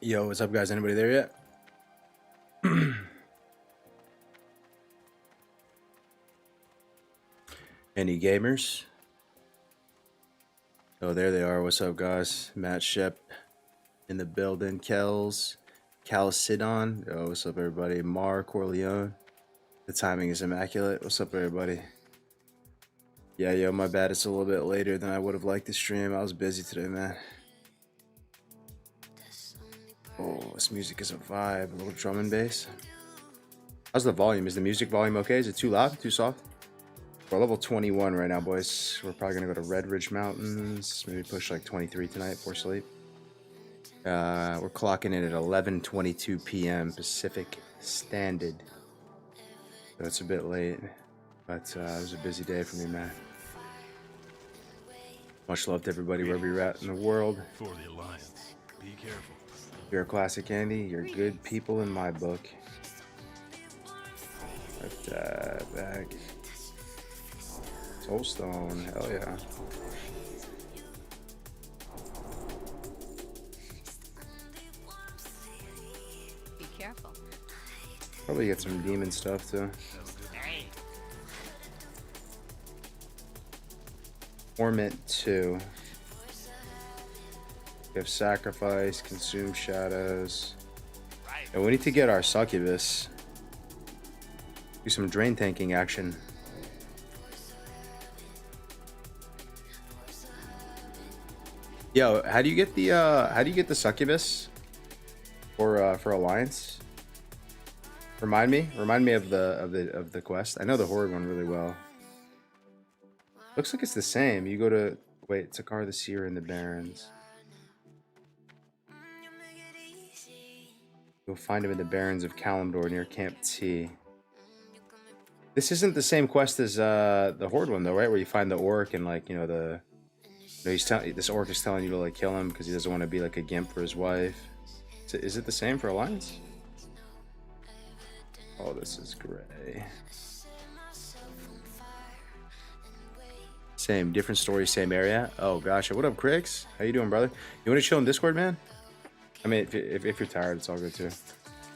Yo, what's up, guys? Anybody there yet? Any gamers? Oh, there they are. What's up, guys? Matt Shep in the building. Calicidon. Oh, what's up, everybody? Mar Corleone. The timing is immaculate. What's up, everybody? Yeah, yo, my bad. It's a little bit later than I would have liked to stream. I was busy today, man. Oh, this music is a vibe. A little drum and bass. How's the volume? Is the music volume okay? Is it too loud? Too soft? We're level 21 right now, boys. We're probably gonna go to Red Ridge Mountains. Maybe push like 23 tonight before sleep. We're clocking in at 11:22 p.m. Pacific Standard. So it's a bit late, but it was a busy day for me, man. Much love to everybody wherever you're at in the world. For the Alliance, be careful. You're a classic, Andy. You're good people in my book. Put that back. Soulstone, hell yeah. Be careful. Probably get some demon stuff too. Torment 2. We have Sacrifice, Consume Shadows. And we need to get our Succubus. Do some drain tanking action. Yo, how do you get the Succubus for Alliance? Remind me of the quest. I know the Horde one really well. Looks like it's the same. You go to Takar the Seer and the Barrens. You'll find him in the Barrens of Kalimdor near Camp T. This isn't the same quest as the Horde one though, right? Where you find the orc and like, you know, this orc is telling you to like kill him because he doesn't want to be like a gimp for his wife. Is it the same for Alliance? Oh, this is gray. Same, different story, same area. Oh gosh, what up, Crix? How you doing, brother? You want to chill in Discord, man? I mean, if you're tired, it's all good too.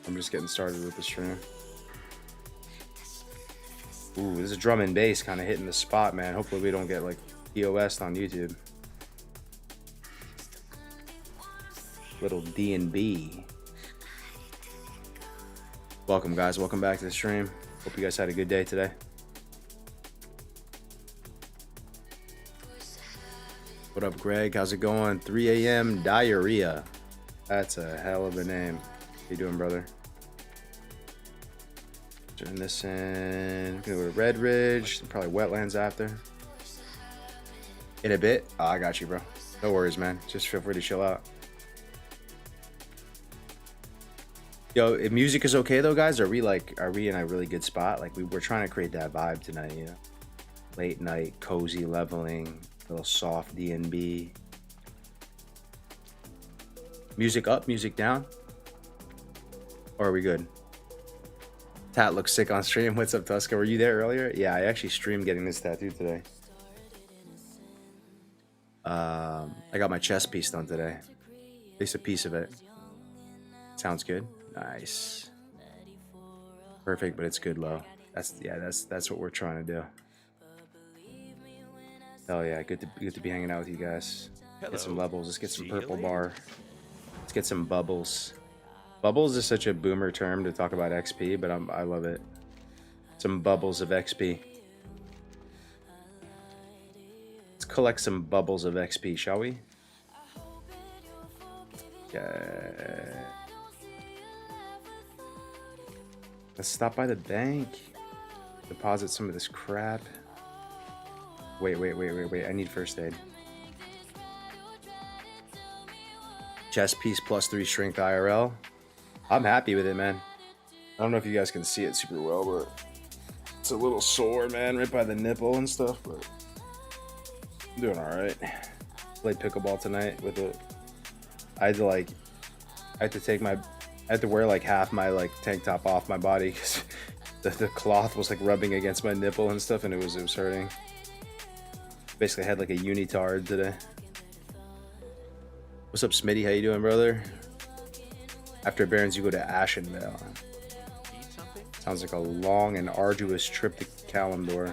I'm just getting started with the stream. Ooh, this is drum and bass kind of hitting the spot, man. Hopefully we don't get like POS'd on YouTube. Little D&B. Welcome, guys. Welcome back to the stream. Hope you guys had a good day today. What up, Greg? How's it going? 3 a.m. Diarrhea. That's a hell of a name. How you doing, brother? Turn this in. We're gonna go to Red Ridge. Probably wetlands after. In a bit. Oh, I got you, bro. No worries, man. Just feel free to chill out. Yo, if music is okay though, guys, are we in a really good spot? Like we're trying to create that vibe tonight, you know? Late night, cozy leveling, a little soft D&B. Music up, music down? Or are we good? Tat looks sick on stream. What's up, Tuska? Were you there earlier? Yeah, I actually streamed getting this tattoo today. I got my chest piece done today. At least a piece of it. Sounds good. Nice. Perfect, but it's good low. That's what we're trying to do. Hell yeah, good to be hanging out with you guys. Get some levels. Let's get some purple bar. Let's get some bubbles. Bubbles is such a boomer term to talk about XP, but I love it. Some bubbles of XP. Let's collect some bubbles of XP, shall we? Yeah. Let's stop by the bank. Deposit some of this crap. Wait. I need first aid. Chest piece plus 3 strength IRL. I'm happy with it, man. I don't know if you guys can see it super well, but it's a little sore, man, right by the nipple and stuff, but I'm doing all right. Played pickleball tonight with it. I had to wear like half my like tank top off my body because the cloth was like rubbing against my nipple and stuff, and it was hurting. Basically, I had like a unitard today. What's up, Smitty? How you doing, brother? After Barons, you go to Ashenvale. Eat something? Sounds like a long and arduous trip to Kalimdor.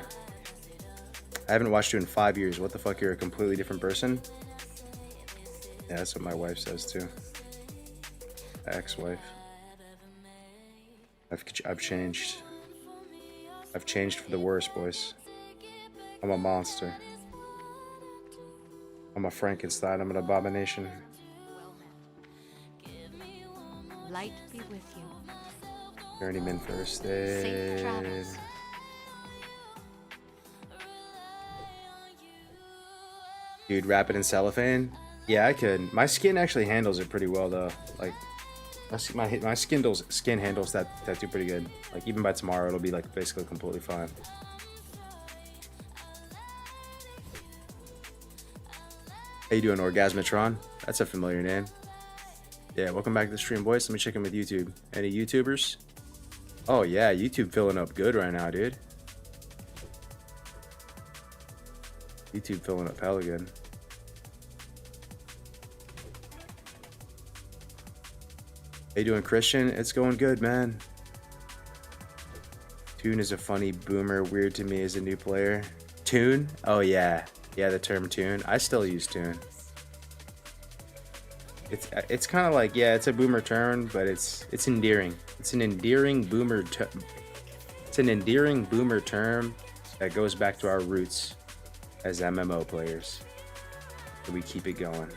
I haven't watched you in 5 years. What the fuck? You're a completely different person? Yeah, that's what my wife says too. My ex-wife. I've changed. I've changed for the worse, boys. I'm a monster. I'm a Frankenstein. I'm an abomination. Well met. Light be with you. Journeyman first Safe aid. travels. Dude, wrap it in cellophane? Yeah, I could. My skin actually handles it pretty well, though. Like, my skin handles that tattoo pretty good. Like, even by tomorrow, it'll be, like, basically completely fine. How you doing, Orgasmatron? That's a familiar name. Yeah, welcome back to the stream, boys. Let me check in with YouTube. Any YouTubers? Oh, yeah, YouTube filling up good right now, dude. YouTube filling up hella good. How you doing, Christian? It's going good, man. Tune is a funny boomer. Weird to me as a new player. Tune? Oh, yeah. Yeah, the term tune. I still use tune. It's kind of like, yeah, it's a boomer term, but it's endearing. It's an endearing boomer term that goes back to our roots as MMO players. So we keep it going.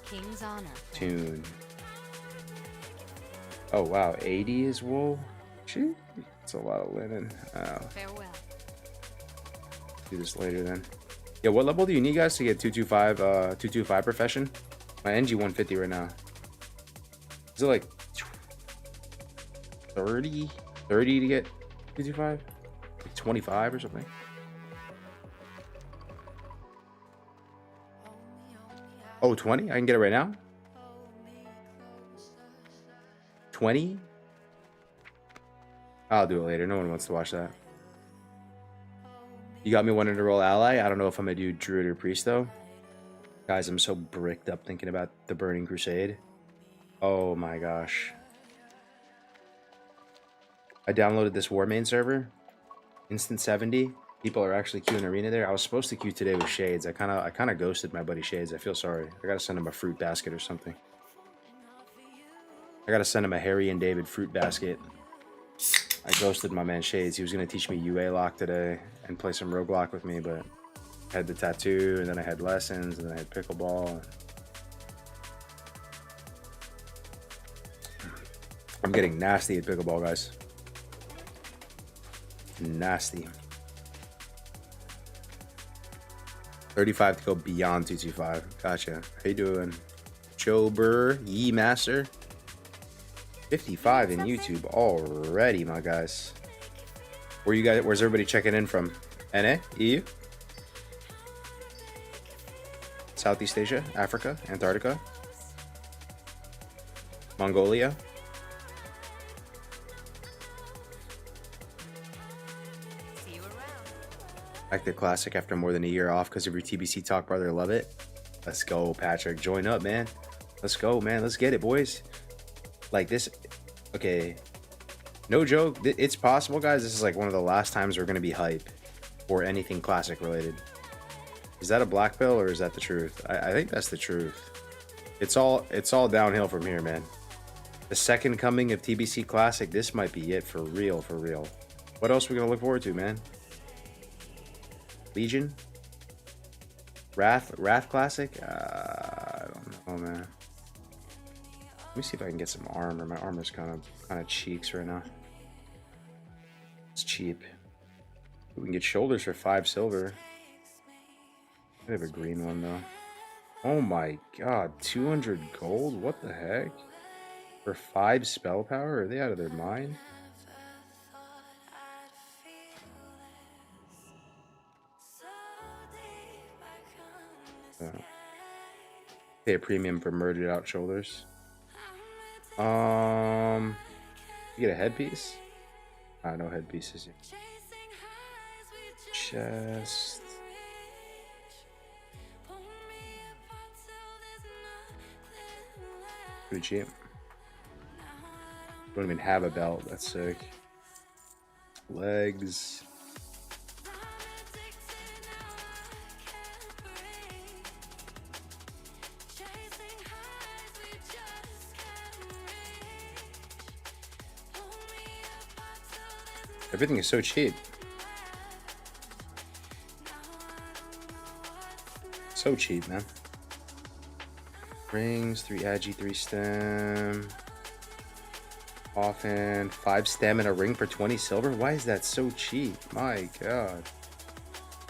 King's honor. Tune. Oh wow, 80 is wool. Shit, it's a lot of linen. Farewell. Do this later then. Yeah, what level do you need, guys, to get 225 profession? My NG 150 right now. Is it like 30 to get 225? Like 25 or something? Oh, 20? I can get it right now? 20? I'll do it later. No one wants to watch that. You got me wanting to roll ally. I don't know if I'm gonna do druid or priest though. Guys, I'm so bricked up thinking about the Burning Crusade. Oh my gosh. I downloaded this Warmane server. Instant 70. People are actually queuing arena there. I was supposed to queue today with Shades. I kind of ghosted my buddy Shades. I feel sorry. I gotta send him a fruit basket or something. I gotta send him a Harry and David fruit basket. I ghosted my man Shades. He was gonna teach me UA lock today and play some roguelock with me, but I had the tattoo, and then I had lessons, and then I had pickleball. I'm getting nasty at pickleball, guys. Nasty. 35 to go beyond 225. Gotcha. How you doing? Joe Burr, Yee Master. 55 in YouTube already, my guys. Where's everybody checking in from? NA? EU? Southeast Asia? Africa? Antarctica? Mongolia? See you around. Back to Classic after more than a year off because of your TBC talk, brother. Love it. Let's go, Patrick. Join up, man. Let's go, man. Let's get it, boys. Like this. Okay. No joke. It's possible, guys. This is like one of the last times we're going to be hype for anything Classic related. Is that a black pill or is that the truth? I think that's the truth. It's all downhill from here, man. The second coming of TBC Classic. This might be it for real, for real. What else are we going to look forward to, man? Legion? Wrath Classic? I don't know, man. Let me see if I can get some armor. My armor's kind of cheeks right now. It's cheap. We can get shoulders for 5 silver. I have a green one though. Oh my god, 200 gold? What the heck? For 5 spell power? Are they out of their mind? Pay a premium for murdered out shoulders. You get a headpiece? No headpieces here. Chest. Pretty cheap. Don't even have a belt. That's sick. Legs. Everything is so cheap. So cheap, man. Rings, 3 agi, 3 stem. Offhand, 5 stem and a ring for 20 silver. Why is that so cheap? My god.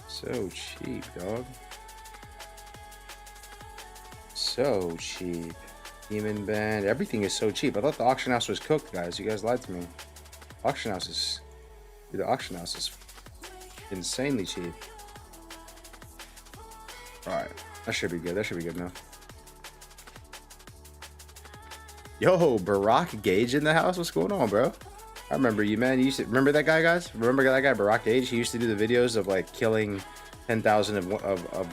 So cheap, dog. So cheap. Demon band. Everything is so cheap. I thought the auction house was cooked, guys. You guys lied to me. Auction house is... Dude, the auction house is insanely cheap. Alright. That should be good. That should be good enough. Yo, Barack Gage in the house? What's going on, bro? I remember you, man. You used to... Remember that guy, guys? Remember that guy, Barack Gage? He used to do the videos of, like, killing 10,000 of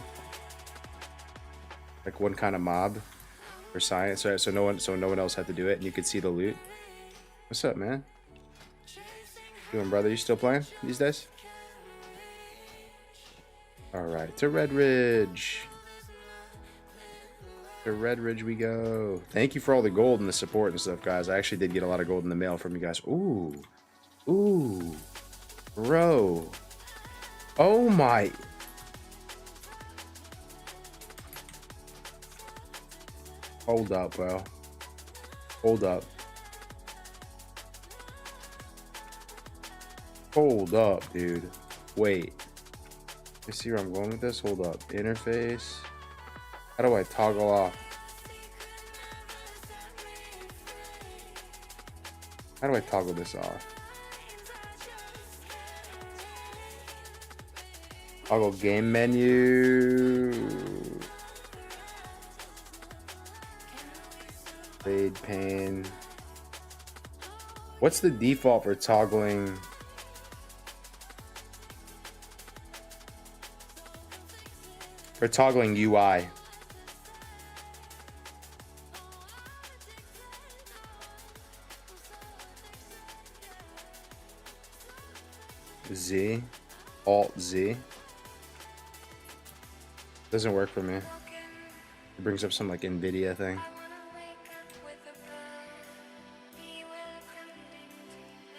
like, one kind of mob for science. So no one else had to do it, and you could see the loot. What's up, man? Doing, brother? You still playing these days? All right, to Red Ridge. To Red Ridge we go. Thank you for all the gold and the support and stuff, guys. I actually did get a lot of gold in the mail from you guys. Ooh, ooh, bro. Oh my. Hold up, bro. Hold up. Hold up, dude. Wait. You see where I'm going with this? Hold up. Interface. How do I toggle off? How do I toggle this off? Toggle game menu. Fade pane. What's the default for toggling? For toggling UI. Z. Alt Z. Doesn't work for me. It brings up some like NVIDIA thing.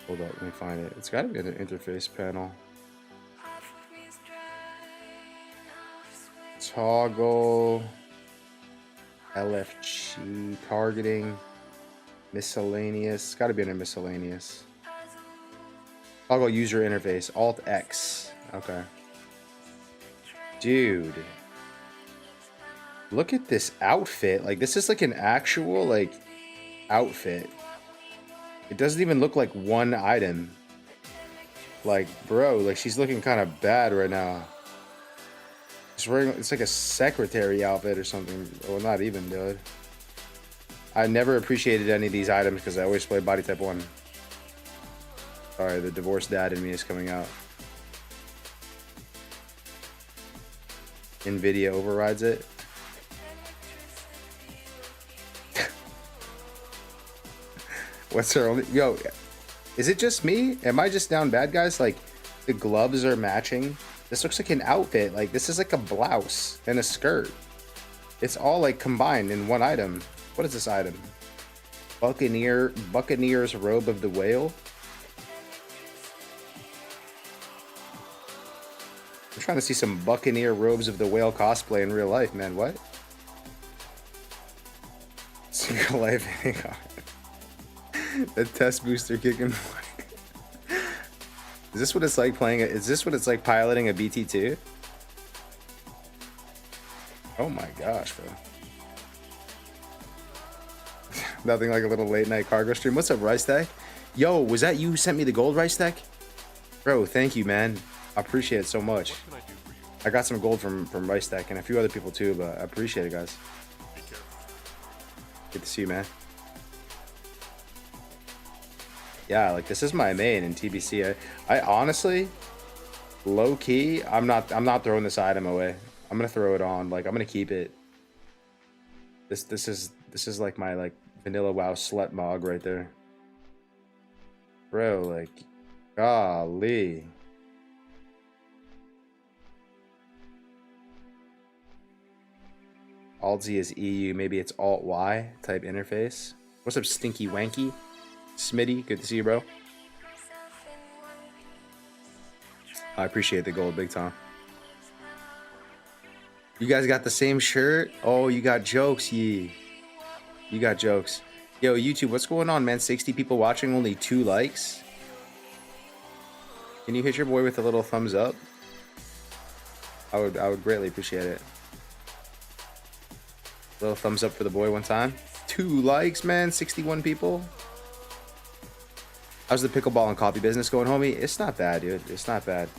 Hold up, let me find it. It's gotta be an interface panel. Toggle LFG targeting miscellaneous. It's got to be under miscellaneous. Toggle user interface Alt X. Okay, dude, look at this outfit. Like, this is like an actual like outfit. It doesn't even look like one item. Like, bro, like she's looking kind of bad right now. It's like a secretary outfit or something. Well, not even, dude. I never appreciated any of these items because I always play body type 1. Sorry, the divorced dad in me is coming out. NVIDIA overrides it. What's her only... Yo, is it just me? Am I just down bad, guys? Like, the gloves are matching. This looks like an outfit. Like, this is like a blouse and a skirt. It's all like combined in one item. What is this item? Buccaneer's robe of the whale. I'm trying to see some Buccaneer robes of the whale cosplay in real life, man. What? Single life. The test booster kicking. Is this what it's like playing it? Is this what it's like piloting a BT2? Oh my gosh, bro. Nothing like a little late night cargo stream. What's up, Rice Tech? Yo, was that you who sent me the gold, Rice Tech? Bro, thank you, man. I appreciate it so much. What can I do for you? I got some gold from Rice Tech and a few other people too, but I appreciate it, guys. Be careful. Good to see you, man. Yeah, like, this is my main in TBC. I honestly, low key, I'm not throwing this item away. I'm gonna throw it on. Like, I'm gonna keep it. This is like my like vanilla WoW slut mog right there. Bro, like, golly. Alt-Z is EU. Maybe it's Alt-Y type interface. What's up, Stinky Wanky? Smitty, good to see you, bro. I appreciate the gold, big time. You guys got the same shirt? Oh, you got jokes, Yee. You got jokes. Yo, YouTube, what's going on, man? 60 people watching, only 2 likes. Can you hit your boy with a little thumbs up? I would greatly appreciate it. Little thumbs up for the boy one time. 2 likes, man. 61 people. How's the pickleball and coffee business going, homie? It's not bad, dude. It's not bad.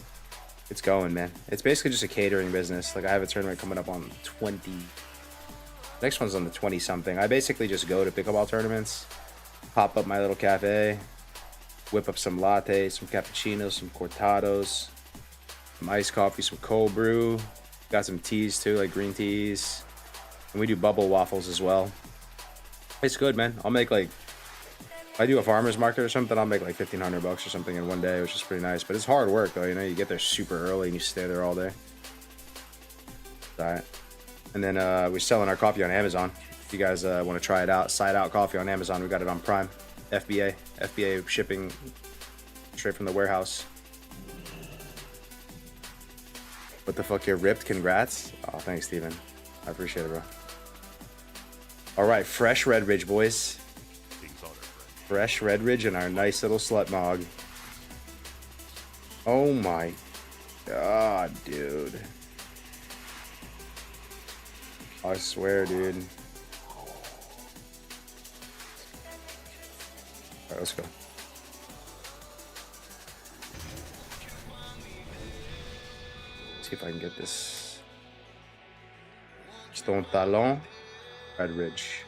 It's going, man. It's basically just a catering business. Like, I have a tournament coming up on 20. Next one's on the 20 something. I basically just go to pickleball tournaments, pop up my little cafe, whip up some lattes, some cappuccinos, some cortados, some iced coffee, some cold brew. Got some teas too, like green teas. And we do bubble waffles as well. It's good, man. I'll make like, if I do a farmer's market or something, I'll make like $1,500 or something in one day, which is pretty nice. But it's hard work though, you know, you get there super early and you stay there all day. Alright. And then we're selling our coffee on Amazon. If you guys want to try it out, Side Out Coffee on Amazon. We got it on Prime. FBA shipping straight from the warehouse. What the fuck, you're ripped? Congrats. Oh, thanks, Steven. I appreciate it, bro. Alright, fresh Red Ridge, boys. Fresh Red Ridge and our nice little slut mog. Oh my god, dude. I swear, dude. Alright, let's go. See if I can get this. Stone Talon, Red Ridge.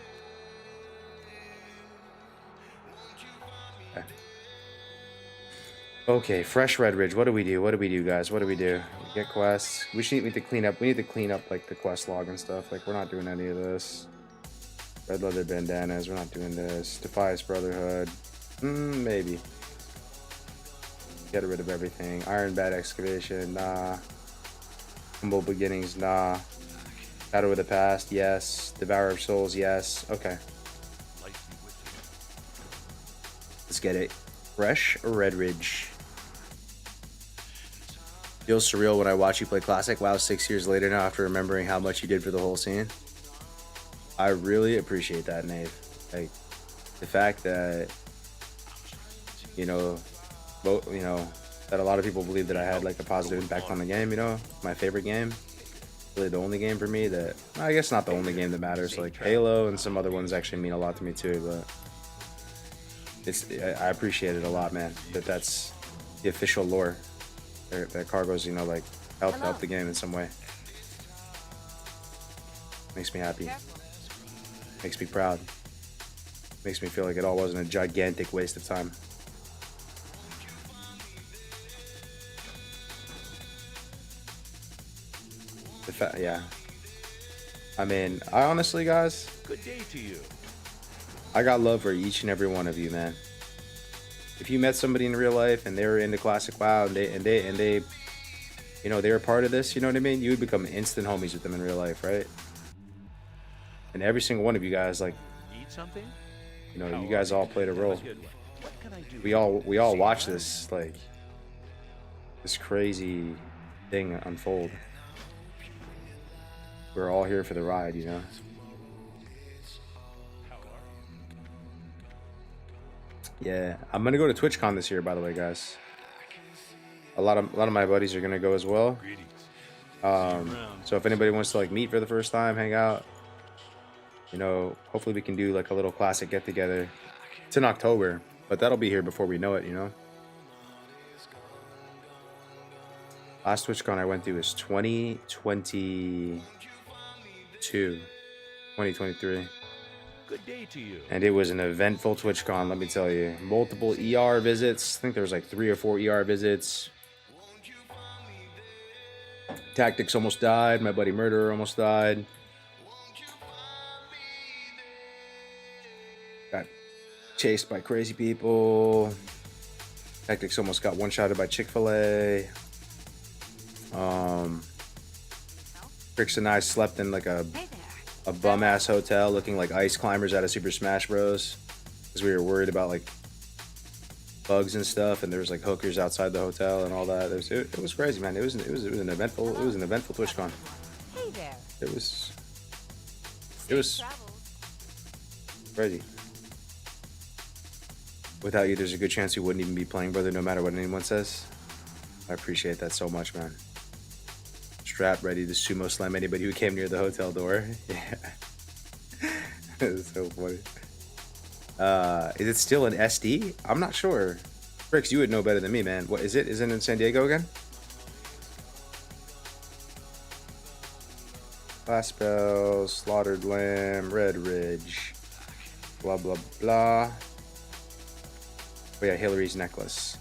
Okay, fresh Red Ridge. What do we do? What do we do, guys? What do we do? We get quests. We should need to clean up. We need to clean up like the quest log and stuff. Like, we're not doing any of this. Red leather bandanas. We're not doing this. Defias Brotherhood. Maybe. Get rid of everything. Iron Bat Excavation. Nah. Humble Beginnings. Nah. Shadow of the Past. Yes. Devourer of Souls. Yes. Okay. Let's get it. Fresh Red Ridge. Feels surreal when I watch you play Classic WoW 6 years later now after remembering how much you did for the whole scene. I really appreciate that, Nave. Like, the fact that, you know, that a lot of people believe that I had like a positive impact on the game, you know, my favorite game. Really the only game for me that, I guess not the only game that matters, like Halo and some other ones actually mean a lot to me too, but I appreciate it a lot, man, that's the official lore. That Cargo's, you know, like help the game in some way. Makes me happy. Makes me proud. Makes me feel like it all wasn't a gigantic waste of time. Yeah. I mean, I honestly, guys, Good day to you. I got love for each and every one of you, man. If you met somebody in real life and they were into Classic WoW and they you know, they were part of this, you know what I mean? You would become instant homies with them in real life, right? And every single one of you guys, like, Need something? you know, you guys all played a role. What can I do? We all watched this, like, this crazy thing unfold. We're all here for the ride, you know? Yeah, I'm gonna go to TwitchCon this year, by the way, guys. A lot of my buddies are gonna go as well. So if anybody wants to like meet for the first time, hang out, you know, hopefully we can do like a little classic get together. It's in October, but that'll be here before we know it, you know. Last TwitchCon I went to was 2022, 2023. Good day to you. And it was an eventful TwitchCon, let me tell you. Multiple ER visits. I think there was like 3 or 4 ER visits. Tactics almost died. My buddy Murderer almost died. Got chased by crazy people. Tactics almost got one-shotted by Chick-fil-A. Bricks and I slept in like a Hey there. bum-ass hotel looking like ice climbers out of Super Smash Bros. Because we were worried about like bugs and stuff, and there was like hookers outside the hotel and all that. It was crazy, man. It was an eventful TwitchCon. Hey there. It was Safe travels. crazy. Without you, there's a good chance you wouldn't even be playing, brother, no matter what anyone says. I appreciate that so much, man. Strapped, ready to sumo slam anybody who came near the hotel door. Yeah. It's so funny. Is it still an SD? I'm not sure. Bricks, you would know better than me, man. What is it? Is it in San Diego again? Last Bell, Slaughtered Lamb, Red Ridge, blah blah blah. Oh yeah, Hillary's necklace.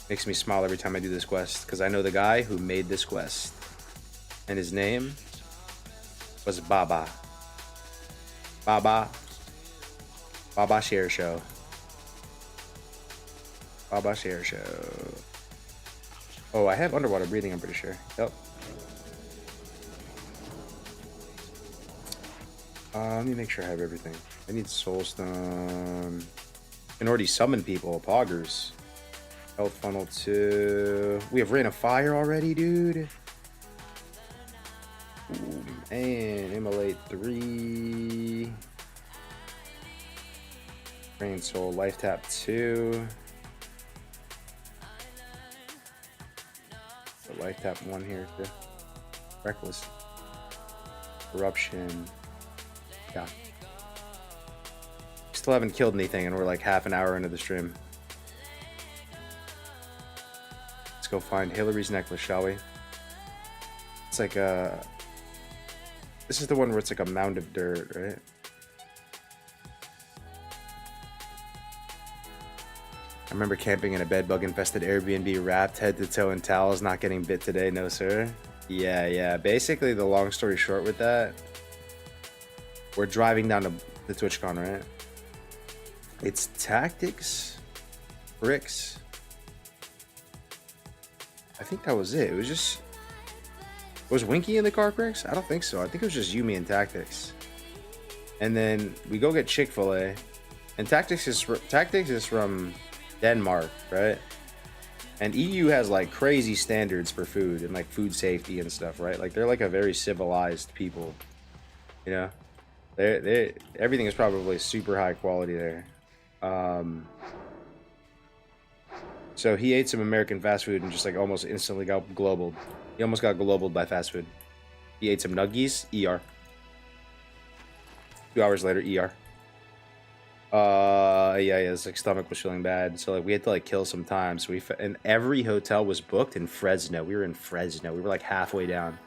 Makes me smile every time I do this quest, because I know the guy who made this quest. And his name was Baba. Baba Share Show. Baba Share Show. Oh, I have underwater breathing, I'm pretty sure. Yep. Let me make sure I have everything. I need soulstone. I can already summon people. Poggers. Health funnel 2. We have Rain of Fire already, dude. Ooh, and Immolate 3. Rain Soul. Life Tap 2. So Life Tap 1 here too. Reckless. Corruption. Yeah. Still haven't killed anything, and we're like half an hour into the stream. Let's go find Hillary's necklace, shall we? It's like a... This is the one where it's like a mound of dirt, right? I remember camping in a bedbug-infested Airbnb, wrapped head to toe in towels, not getting bit today, no sir. Yeah. Basically, the long story short with that, we're driving down to the TwitchCon, right? It's Tactics, Bricks. I think that was it. It was just... Was Winky in the car, Bricks? I don't think so. I think it was just you, me, and Tactics. And then we go get Chick-fil-A. And Tactics is from Denmark, right? And EU has like crazy standards for food and like food safety and stuff, right? Like they're like a very civilized people, you know? They everything is probably super high quality there. So he ate some American fast food and just like almost instantly got globaled. He almost got globaled by fast food. He ate some nuggies, ER. 2 hours later, ER. Yeah, his like stomach was feeling bad, so like we had to like kill some time. So and every hotel was booked in Fresno. We were in Fresno. We were like halfway down,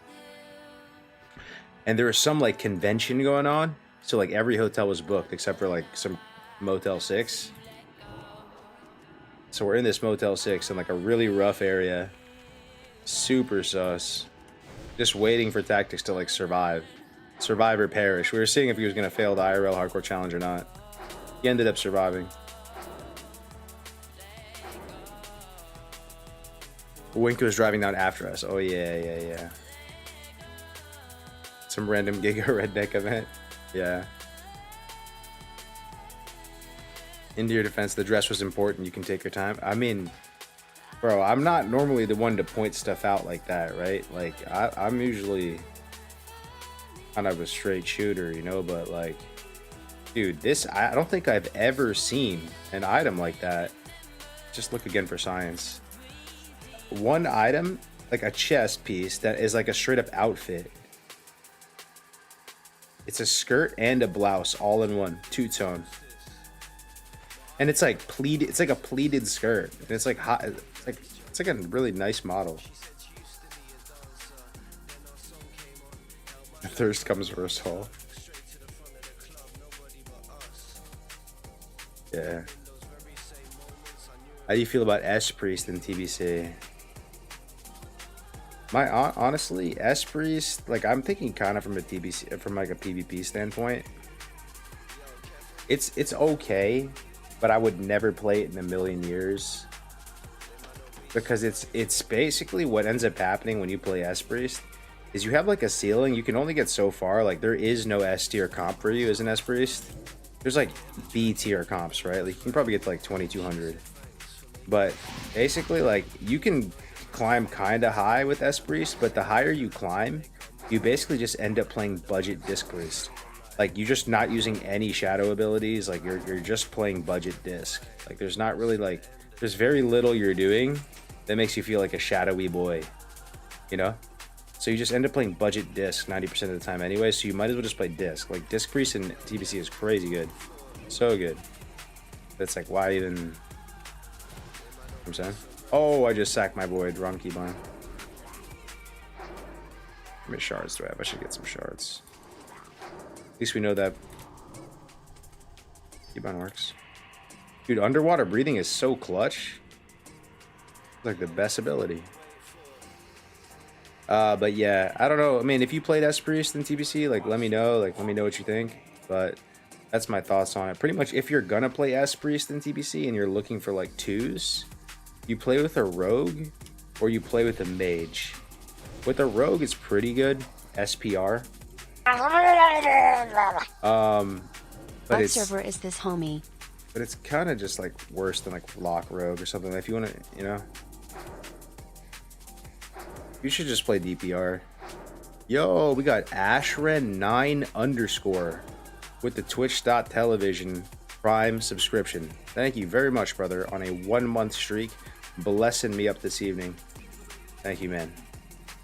and there was some like convention going on. So like every hotel was booked except for like some Motel 6. So we're in this Motel 6 in like a really rough area, super sus, just waiting for Tactics to like survive or perish. We were seeing if he was gonna fail the IRL hardcore challenge or not. He ended up surviving. Wink was driving down after us. Oh yeah. Some random Giga redneck event. Yeah. Into your defense, the dress was important. You can take your time. I mean, bro, I'm not normally the one to point stuff out like that, right? Like, I'm usually kind of a straight shooter, you know? But, like, dude, I don't think I've ever seen an item like that. Just look again for science. One item, like a chest piece, that is like a straight-up outfit. It's a skirt and a blouse all in one, two-tone. And it's like pleated. It's like a pleated skirt. And it's like hot. It's like a really nice model. Thirst comes first, all. Yeah. How do you feel about S Priest and TBC? Honestly, S Priest, like I'm thinking kind of from a TBC, from like a PvP standpoint. It's okay. But I would never play it in a million years. because it's basically what ends up happening when you play S Priest is you have like a ceiling. You can only get so far. Like there is no S tier comp for you as an S Priest. There's like B tier comps, right? Like you can probably get to like 2200. But basically, like you can climb kind of high with S Priest, but the higher you climb, you basically just end up playing budget Disc Priest. Like you're just not using any shadow abilities. Like you're just playing budget Disc. Like there's not really like there's very little you're doing that makes you feel like a shadowy boy, you know? So you just end up playing budget Disc 90% of the time anyway. So you might as well just play Disc. Like Disc Priest in TBC is crazy good, so good. That's like why even. You know what I'm saying? Oh, I just sacked my boy. Wrong keybind. How many shards do I have? I should get some shards. At least we know that keybind works. Dude, underwater breathing is so clutch. It's like the best ability. But yeah, I don't know. I mean, if you played S Priest in TBC, like let me know. Like let me know what you think. But that's my thoughts on it. Pretty much, if you're gonna play S Priest in TBC and you're looking for like twos, you play with a rogue or you play with a mage. With a rogue, it's pretty good. SPR. But What it's server is this, homie? but it's kind of just like worse than like Lock Rogue or something. If you want to, you know, you should just play DPR. Yo, we got Ashren9_ with the Twitch.tv Prime subscription. Thank you very much, brother, on a 1 month streak, blessing me up this evening. Thank you, man.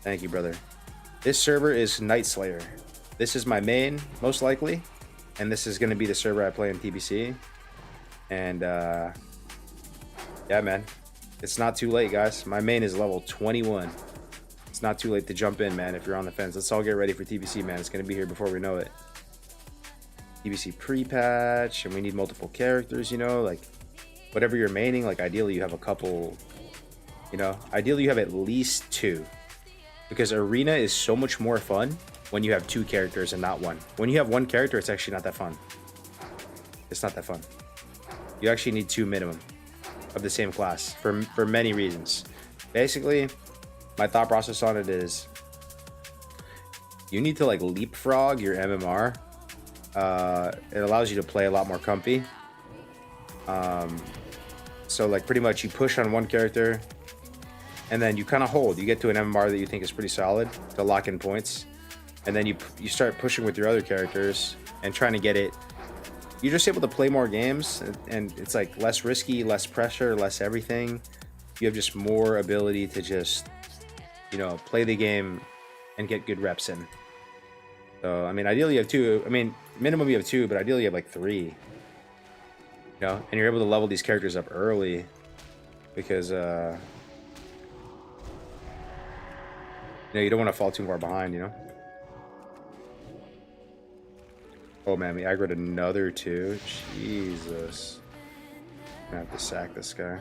Thank you, brother. This server is Night Slayer. This is my main, most likely, and this is going to be the server I play in TBC. And yeah, man, it's not too late, guys. My main is level 21. It's not too late to jump in, man. If you're on the fence, let's all get ready for TBC, man. It's going to be here before we know it. TBC pre-patch, and we need multiple characters, you know, like whatever you're maining. Like ideally you have a couple, you know, ideally you have at least 2, because arena is so much more fun when you have 2 characters and not 1. When you have 1 character, it's actually not that fun. It's not that fun. You actually need 2 minimum of the same class for many reasons. Basically, my thought process on it is you need to like leapfrog your MMR. It allows you to play a lot more comfy. So like pretty much you push on 1 character and then you kind of hold. You get to an MMR that you think is pretty solid to lock in points, and then you start pushing with your other characters and trying to get it. You're just able to play more games, and it's like less risky, less pressure, less everything. You have just more ability to just, you know, play the game and get good reps in. So I mean, ideally you have 2. I mean, minimum you have 2, but ideally you have like 3. You know, and you're able to level these characters up early because you know, you don't want to fall too far behind, you know. Oh man, we aggroed another 2. Jesus. I'm gonna have to sack this guy.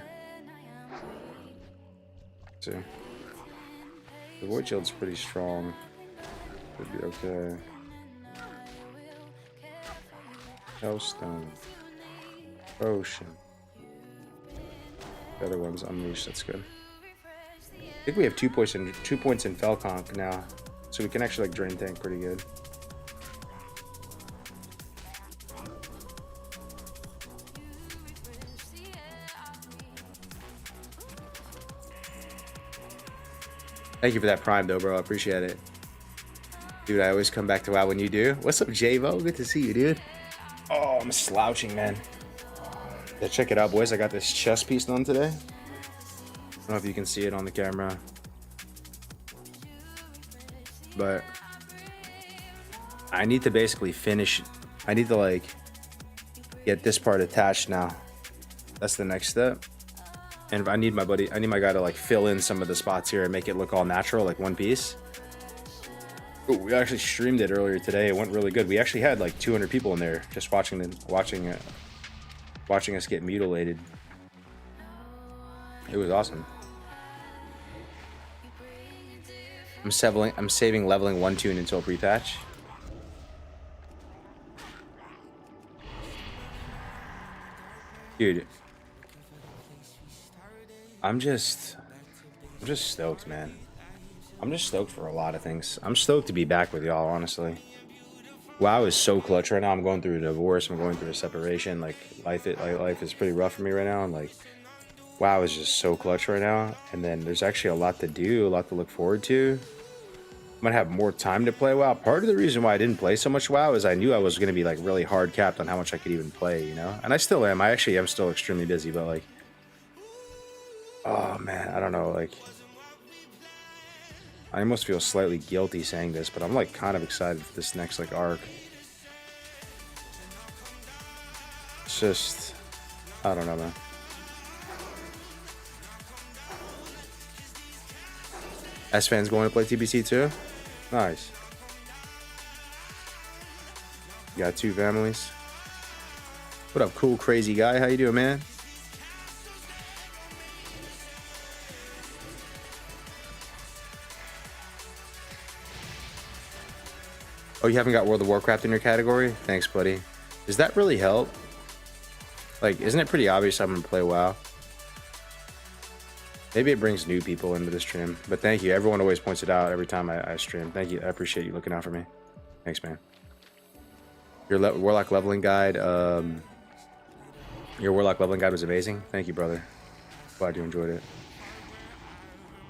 Let's see. The Void Shield's pretty strong. Should be okay. Hellstone. Potion. The other one's Unleashed, that's good. I think we have 2 points in Felconk now. So we can actually like drain tank pretty good. Thank you for that prime though, bro. I appreciate it. Dude, I always come back to WoW when you do. What's up, Javo? Good to see you, dude. Oh, I'm slouching, man. Yeah, check it out, boys. I got this chest piece done today. I don't know if you can see it on the camera. But I need to basically finish. I need to like get this part attached now. That's the next step. And I need my guy to like fill in some of the spots here and make it look all natural, like one piece. Ooh, we actually streamed it earlier today. It went really good. We actually had like 200 people in there just watching us get mutilated. It was awesome. I'm saving leveling 1 tune until pre-patch. Dude, I'm just I'm just stoked, man. I'm just stoked for a lot of things. I'm stoked to be back with y'all, honestly. WoW is so clutch right now. I'm going through a divorce. I'm going through a separation. Like life is pretty rough for me right now. And like WoW is just so clutch right now. And then there's actually a lot to do, a lot to look forward to. I'm gonna have more time to play WoW. Part of the reason why I didn't play so much WoW is I knew I was gonna be like really hard capped on how much I could even play, you know? And I still am. I actually am still extremely busy, but like, oh man, I don't know, like, I almost feel slightly guilty saying this, but I'm like kind of excited for this next like arc. It's just, I don't know, man. S-Fan's going to play TBC too? Nice. You got 2 families. What up, cool, crazy guy? How you doing, man? Oh, you haven't got World of Warcraft in your category? Thanks, buddy. Does that really help? Like, isn't it pretty obvious I'm gonna play WoW? Maybe it brings new people into the stream, but thank you. Everyone always points it out every time I stream. Thank you. I appreciate you looking out for me. Thanks, man. Your Warlock leveling guide, your Warlock leveling guide was amazing. Thank you, brother. Glad you enjoyed it.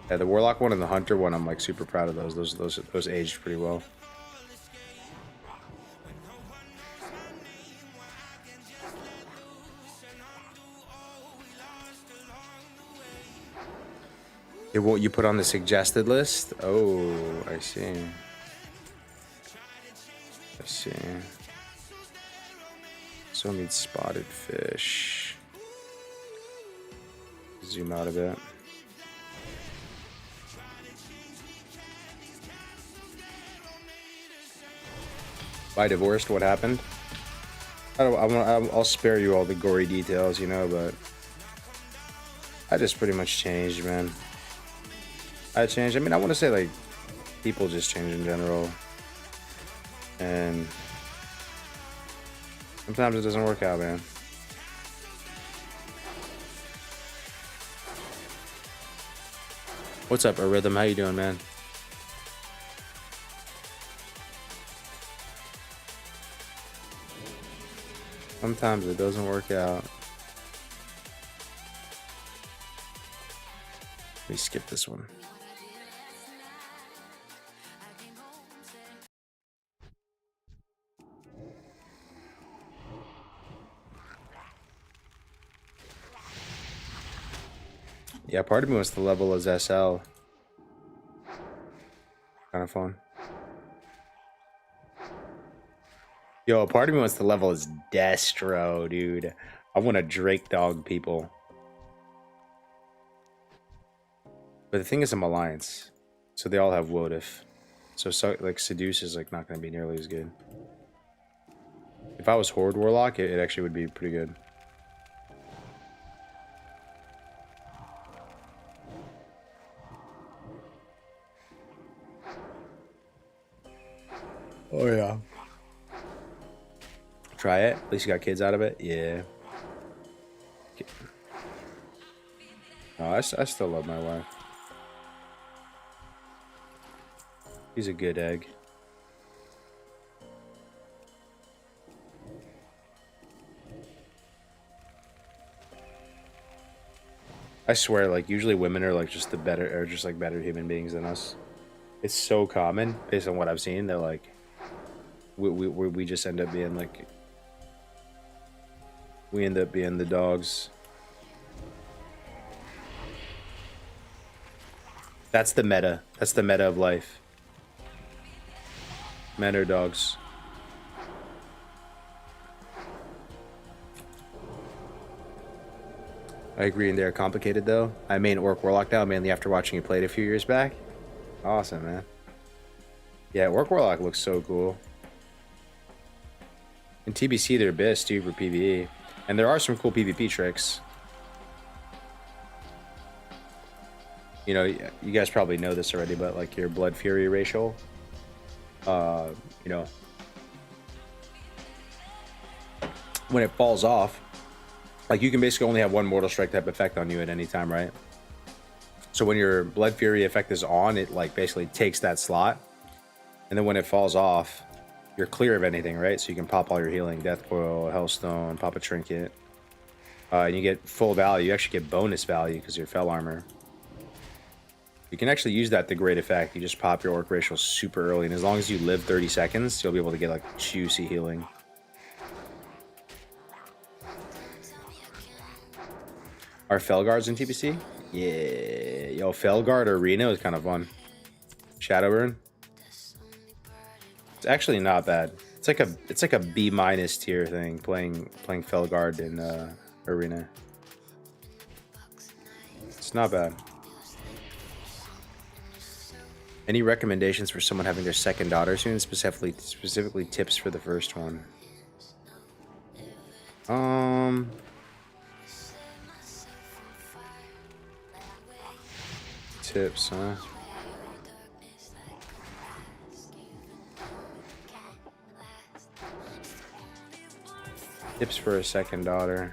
Yeah, the Warlock one and the Hunter one, I'm like super proud of those. Those aged pretty well. It won't you put on the suggested list? Oh, I see. I see. So needs spotted fish. Zoom out a bit. By divorced, what happened? I'll spare you all the gory details, you know, but I just pretty much changed, man. I changed. I mean, I want to say like people just change in general, and sometimes it doesn't work out, man. What's up, Rhythm? How you doing, man? Sometimes it doesn't work out. Let me skip this one. Yeah, part of me wants to level as SL. Kind of fun. Yo, part of me wants to level as Destro, dude. I want to Drake dog people. But the thing is, I'm Alliance. So they all have Wotif. So like, Seduce is like not going to be nearly as good. If I was Horde Warlock, it actually would be pretty good. Oh, yeah. Try it. At least you got kids out of it. Yeah. No, I still love my wife. He's a good egg. I swear, like, usually women are like just better human beings than us. It's so common based on what I've seen. They're like, we just end up being like, we end up being the dogs. That's the meta. That's the meta of life. Men are dogs. I agree, and they're complicated though. I main Orc Warlock now, mainly after watching you play it a few years back. Awesome, man. Yeah, Orc Warlock looks so cool. In TBC, they're best too for PvE, and there are some cool PvP tricks. You know, you guys probably know this already, but like your Blood Fury racial, you know, when it falls off, like you can basically only have one Mortal Strike type effect on you at any time, right? So when your Blood Fury effect is on, it like basically takes that slot. And then when it falls off, you're clear of anything, right? So you can pop all your healing, Death Coil, Hellstone, pop a Trinket. And you get full value. You actually get bonus value because you're Fell Armor. You can actually use that to great effect. You just pop your Orc Racial super early, and as long as you live 30 seconds, you'll be able to get like juicy healing. Are Felguards in TBC? Yeah. Yo, Felguard Arena is kind of fun. Shadowburn. It's actually not bad. It's like a B- tier thing playing Felguard in Arena. It's not bad. Any recommendations for someone having their second daughter soon? Specifically tips for the first one. Tips, huh? Tips for a second daughter.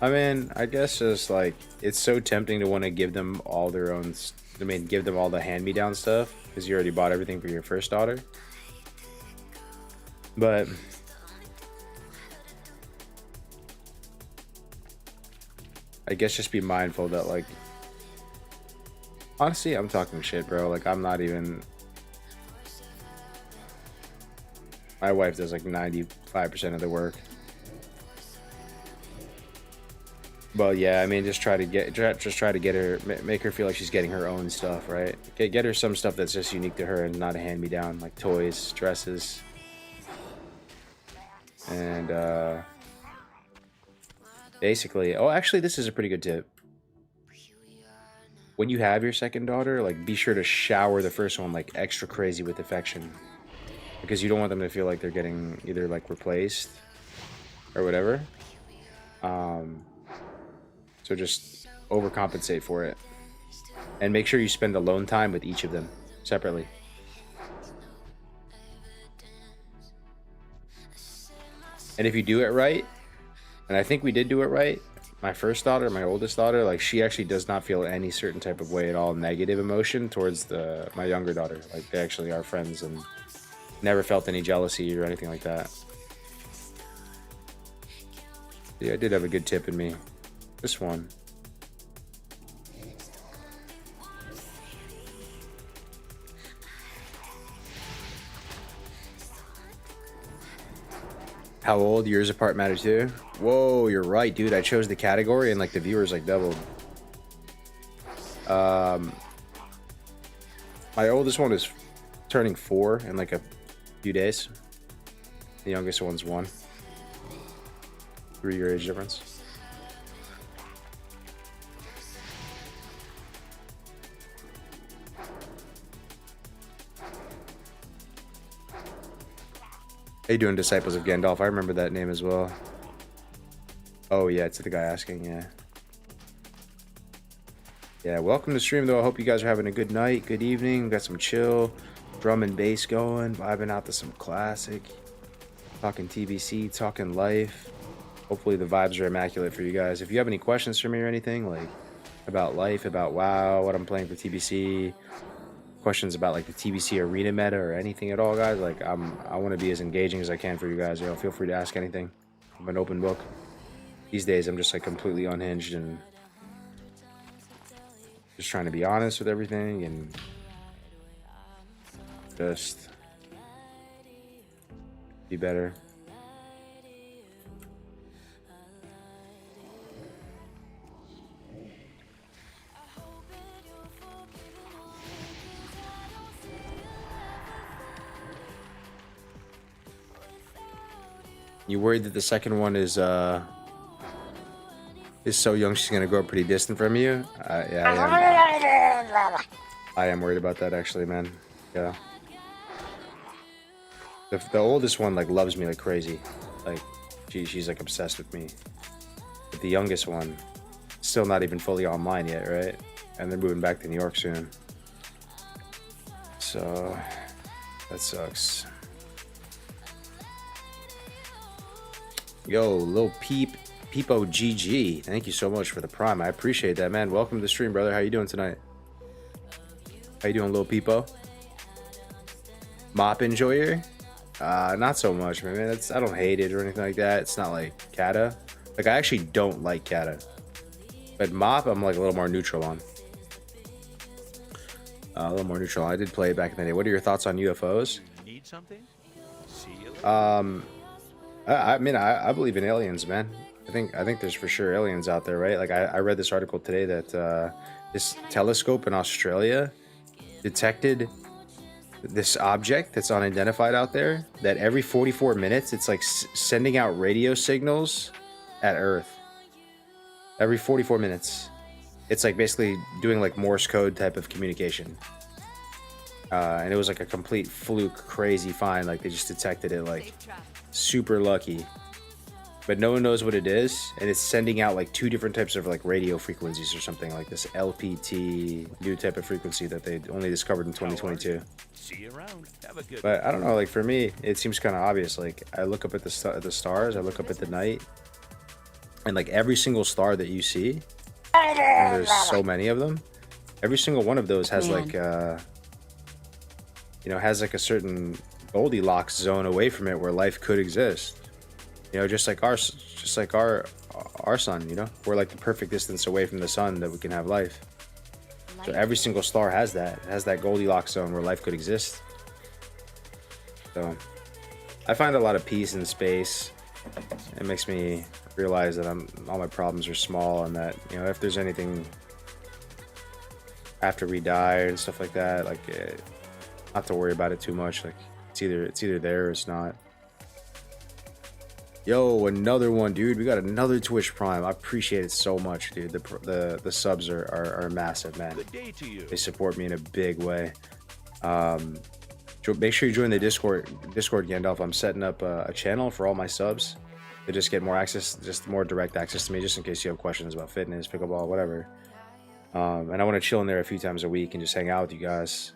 I mean, I guess just like it's so tempting to want to give them all their own. I mean, give them all the hand-me-down stuff because you already bought everything for your first daughter. But I guess just be mindful that, like, honestly, I'm talking shit, bro. Like, I'm not even. My wife does like 95% of the work. Well, yeah, I mean, just try to get her, make her feel like she's getting her own stuff, right? Get her some stuff that's just unique to her and not a hand-me-down, like toys, dresses, and basically. Oh, actually, this is a pretty good tip. When you have your second daughter, like, be sure to shower the first one like extra crazy with affection, because you don't want them to feel like they're getting either like replaced or whatever. So just overcompensate for it. And make sure you spend alone time with each of them separately. And if you do it right, and I think we did do it right, my first daughter, my oldest daughter, like, she actually does not feel any certain type of way at all, negative emotion towards my younger daughter. Like, they actually are friends and never felt any jealousy or anything like that. Yeah, I did have a good tip in me. This one. How old? Years apart matter too? Whoa, you're right, dude. I chose the category and like the viewers like doubled. My oldest one is turning 4 in like a few days. The youngest one's 1. 3-year age difference. How you doing, Disciples of Gandalf? I remember that name as well. Oh yeah, it's the guy asking, yeah. Yeah, welcome to stream though. I hope you guys are having a good night, good evening. We got some chill drum and bass going, vibing out to some classic. Talking TBC, talking life. Hopefully the vibes are immaculate for you guys. If you have any questions for me or anything, like about life, about WoW, what I'm playing for TBC, questions about like the TBC arena meta or anything at all, guys, like I want to be as engaging as I can for you guys. You know, feel free to ask anything. I'm an open book. These days I'm just like completely unhinged and just trying to be honest with everything and just be better. You worried that the second one is so young she's gonna grow up pretty distant from you? Yeah, I am worried about that actually, man. Yeah. The oldest one like loves me like crazy, like she's like obsessed with me. But the youngest one, still not even fully online yet, right? And they're moving back to New York soon, so that sucks. Yo, Lil Peep Peepo GG. Thank you so much for the prime. I appreciate that, man. Welcome to the stream, brother. How you doing tonight? How you doing, little Peepo? Mop enjoyer? Not so much, man. I don't hate it or anything like that. It's not like Kata. Like, I actually don't like Kata. But Mop, I'm like a little more neutral on. A little more neutral. I did play it back in the day. What are your thoughts on UFOs? Need something? See you later. I mean, I believe in aliens, man. I think there's for sure aliens out there, right? Like, I read this article today that this telescope in Australia detected this object that's unidentified out there, that every 44 minutes it's like sending out radio signals at Earth. Every 44 minutes it's like basically doing like Morse code type of communication, and it was like a complete fluke, crazy find. Like, they just detected it, like super lucky, but no one knows what it is, and it's sending out like 2 different types of like radio frequencies or something, like this LPT new type of frequency that they only discovered in 2022. See you around. Have a good But I don't know, like for me it seems kind of obvious. Like, I look up at the stars, I look up at the night, and like every single star that you see, and there's so many of them, every single one of those has like has like a certain Goldilocks zone away from it where life could exist. Just like our sun, we're like the perfect distance away from the sun that we can have life. So every single star has that. It has that Goldilocks zone where life could exist. So I find a lot of peace in space. It makes me realize that all my problems are small, and that if there's anything after we die and stuff like that, like not to worry about it too much. Like, it's either there or it's not. Yo, another one, dude. We got another Twitch Prime. I appreciate it so much, dude. The subs are massive, man. Good day to you. They support me in a big way. Make sure you join the Discord, Gandalf. I'm setting up a channel for all my subs to just get more access, just more direct access to me, just in case you have questions about fitness, pickleball, whatever. And I want to chill in there a few times a week and just hang out with you guys.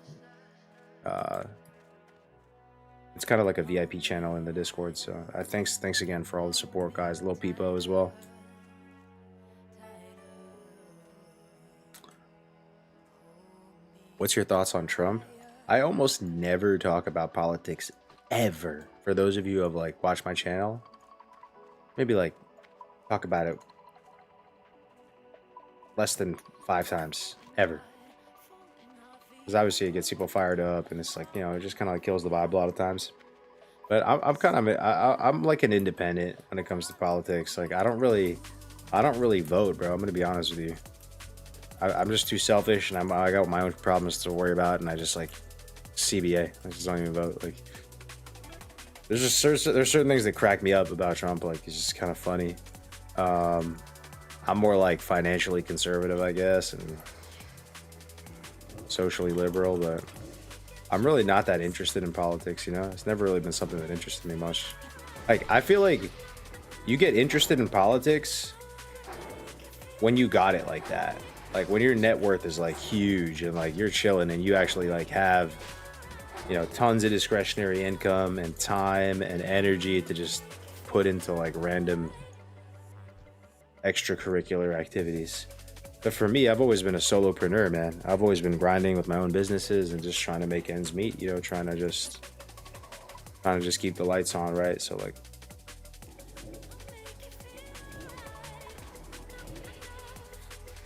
It's kind of like a VIP channel in the Discord. So thanks again for all the support, guys. Lil Peepo as well. What's your thoughts on Trump? I almost never talk about politics ever. For those of you who have like watched my channel, maybe like talk about it less than 5 times ever. Because obviously it gets people fired up, and it's like, it just kind of like kills the vibe a lot of times. But I'm like an independent when it comes to politics. Like, I don't really vote, bro. I'm gonna be honest with you. I'm just too selfish, and I got my own problems to worry about, and I just like CBA. I just don't even vote. Like, there's certain things that crack me up about Trump. Like, it's just kind of funny. I'm more like financially conservative, I guess, and socially liberal, but I'm really not that interested in politics. It's never really been something that interested me much. Like, I feel like you get interested in politics when you got it like that. Like, when your net worth is like huge and like you're chilling and you actually like have tons of discretionary income and time and energy to just put into like random extracurricular activities. But for me, I've always been a solopreneur, man. I've always been grinding with my own businesses and just trying to make ends meet, trying to just keep the lights on, right? So like,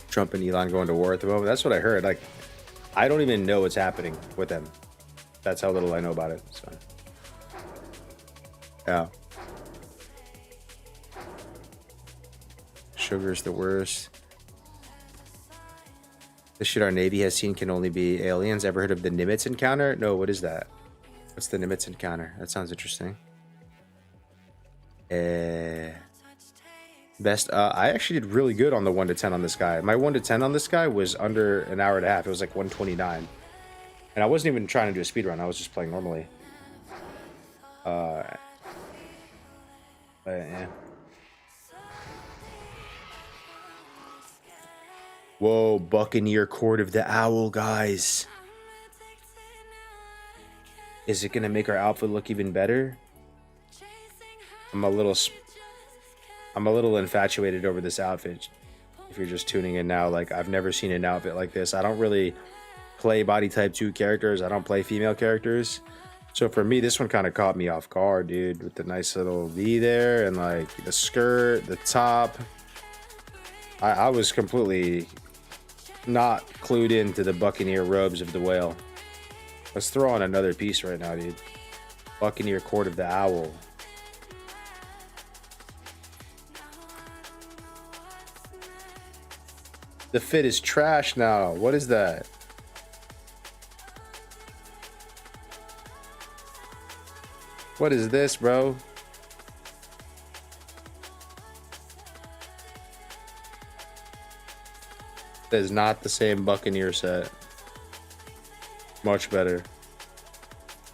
Trump and Elon going to war at the moment. That's what I heard. Like, I don't even know what's happening with them. That's how little I know about it. So yeah. Sugar's the worst. The shit our Navy has seen can only be aliens. Ever heard of the Nimitz encounter? No, what is that? What's the Nimitz encounter? That sounds interesting. Best, I actually did really good on the 1 to 10 on this guy. My 1 to 10 on this guy was under an hour and a half. It was like 129. And I wasn't even trying to do a speed run. I was just playing normally. But yeah. Whoa, Buccaneer Court of the Owl, guys. Is it gonna make our outfit look even better? I'm a I'm a little infatuated over this outfit. If you're just tuning in now, like I've never seen an outfit like this. I don't really play body type 2 characters. I don't play female characters. So for me, this one kind of caught me off guard, dude, with the nice little V there and like the skirt, the top. I was completely not clued into the Buccaneer robes of the whale. Let's throw on another piece right now, dude. Buccaneer Court of the Owl. The fit is trash now. What is that? What is this, bro? That is not the same Buccaneer set. Much better.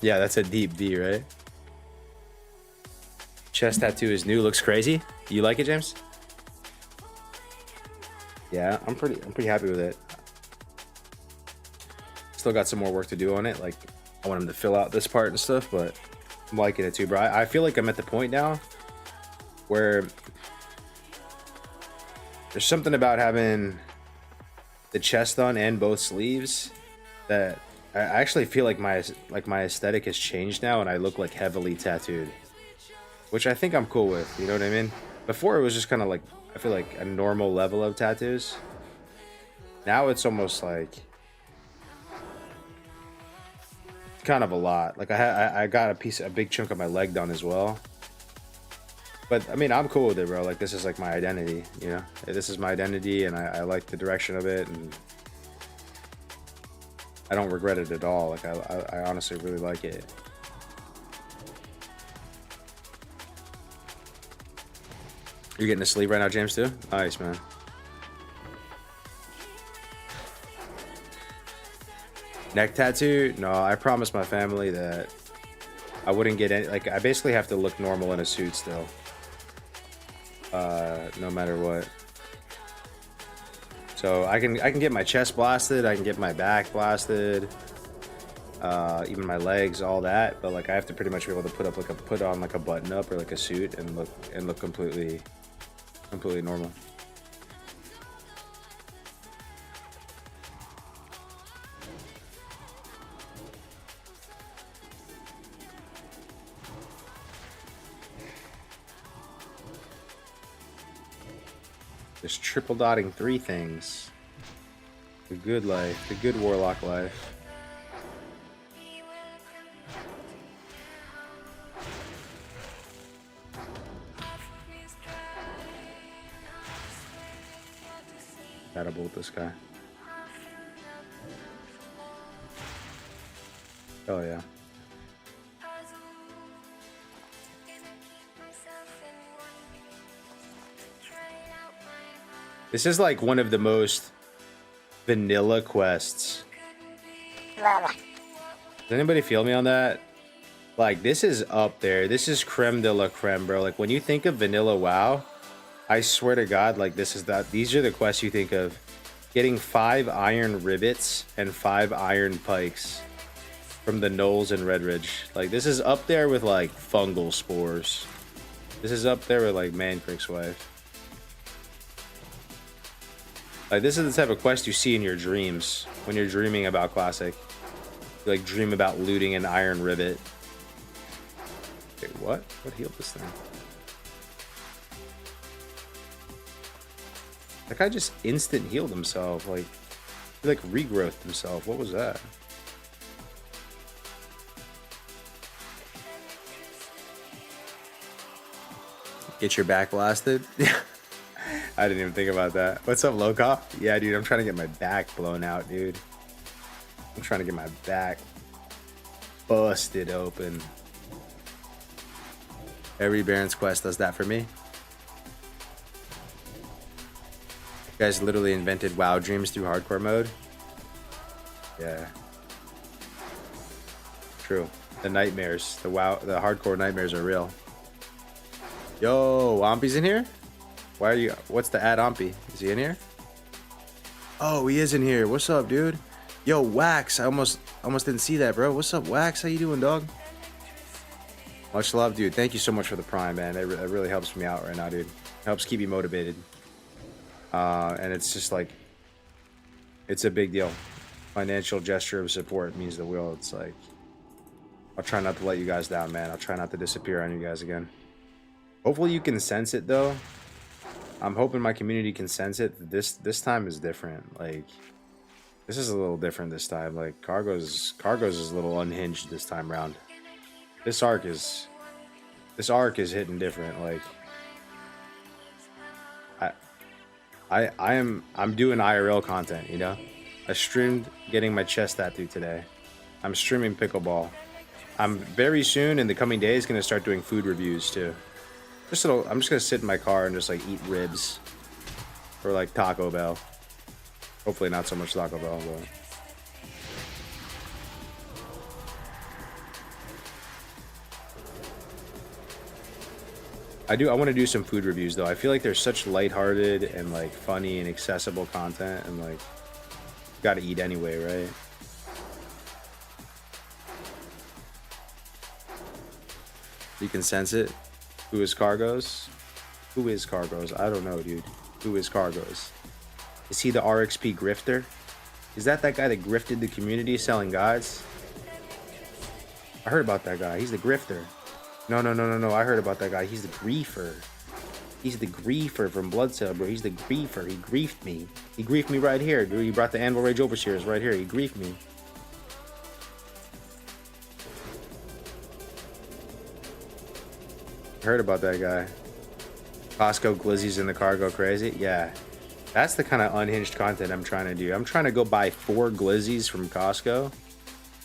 Yeah, that's a deep V, right? Chest tattoo is new. Looks crazy. You like it, James? Yeah, I'm pretty happy with it. Still got some more work to do on it. Like, I want him to fill out this part and stuff, but I'm liking it too, bro. I feel like I'm at the point now where there's something about having the chest on and both sleeves that I actually feel like my aesthetic has changed now, and I look like heavily tattooed, which I think I'm cool with. You know what I mean? Before it was just kind of like, I feel like a normal level of tattoos. Now it's almost like kind of a lot. Like I got a big chunk of my leg done as well. But I mean, I'm cool with it, bro. Like, this is like my identity, you know? This is my identity, and I like the direction of it, and I don't regret it at all. Like, I honestly really like it. You're getting to sleep right now, James, too? Nice, man. Neck tattoo? No, I promised my family that I wouldn't get any. Like, I basically have to look normal in a suit still. No matter what. So I can get my chest blasted, I can get my back blasted, even my legs, all that. But like, I have to pretty much be able to put on like a button up or like a suit and look completely normal. Just triple dotting 3 things. The good life, the good Warlock life. Gotta bolt this guy. Oh yeah. This is like one of the most vanilla quests. Does anybody feel me on that? Like, this is up there. This is creme de la creme, bro. Like, when you think of vanilla WoW, I swear to God, like, these are the quests you think of. Getting 5 iron rivets and 5 iron pikes from the Knolls and Redridge. Like, this is up there with like fungal spores. This is up there with like Mancrick's wife. Like, this is the type of quest you see in your dreams when you're dreaming about Classic. You like dream about looting an iron rivet. Wait, what? What healed this thing? That guy just instant healed himself. Like, he like regrowthed himself. What was that? Get your back blasted? I didn't even think about that. What's up, Loka? Yeah, dude, I'm trying to get my back blown out, dude. I'm trying to get my back busted open. Every Baron's quest does that for me. You guys literally invented WoW dreams through hardcore mode. Yeah. True. The nightmares, the hardcore nightmares are real. Yo, Ompy's in here? Why are you? What's the ad Ompy? Is he in here? Oh, he is in here. What's up, dude? Yo, Wax. I almost didn't see that, bro. What's up, Wax? How you doing, dog? Much love, dude. Thank you so much for the Prime, man. It really helps me out right now, dude. It helps keep me motivated. And it's just like, it's a big deal. Financial gesture of support means the world. It's like, I'll try not to let you guys down, man. I'll try not to disappear on you guys again. Hopefully you can sense it, though. I'm hoping my community can sense it. This time is different. Like, this is a little different this time. Like, Cargo's is a little unhinged this time around. This arc is hitting different. Like, I'm doing IRL content, you know? I streamed getting my chest tattooed today. I'm streaming pickleball. I'm very soon in the coming days gonna start doing food reviews too. I'm just gonna sit in my car and just like eat ribs or like Taco Bell. Hopefully not so much Taco Bell, but I want to do some food reviews though. I feel like there's such lighthearted and like funny and accessible content, and like gotta eat anyway, right? You can sense it. Who is Cargos? Who is Cargos? I don't know, dude. Who is Cargos? Is he the RXP grifter? Is that guy that grifted the community selling guides? I heard about that guy. He's the grifter. No. I heard about that guy. He's the griefer. He's the griefer from Blood Cell, bro. He's the griefer. He griefed me. He griefed me right here, dude. He brought the Anvil Rage Overseers right here. He griefed me. I heard about that guy. Costco glizzies in the car go crazy. Yeah. That's the kind of unhinged content I'm trying to do. I'm trying to go buy 4 glizzies from Costco.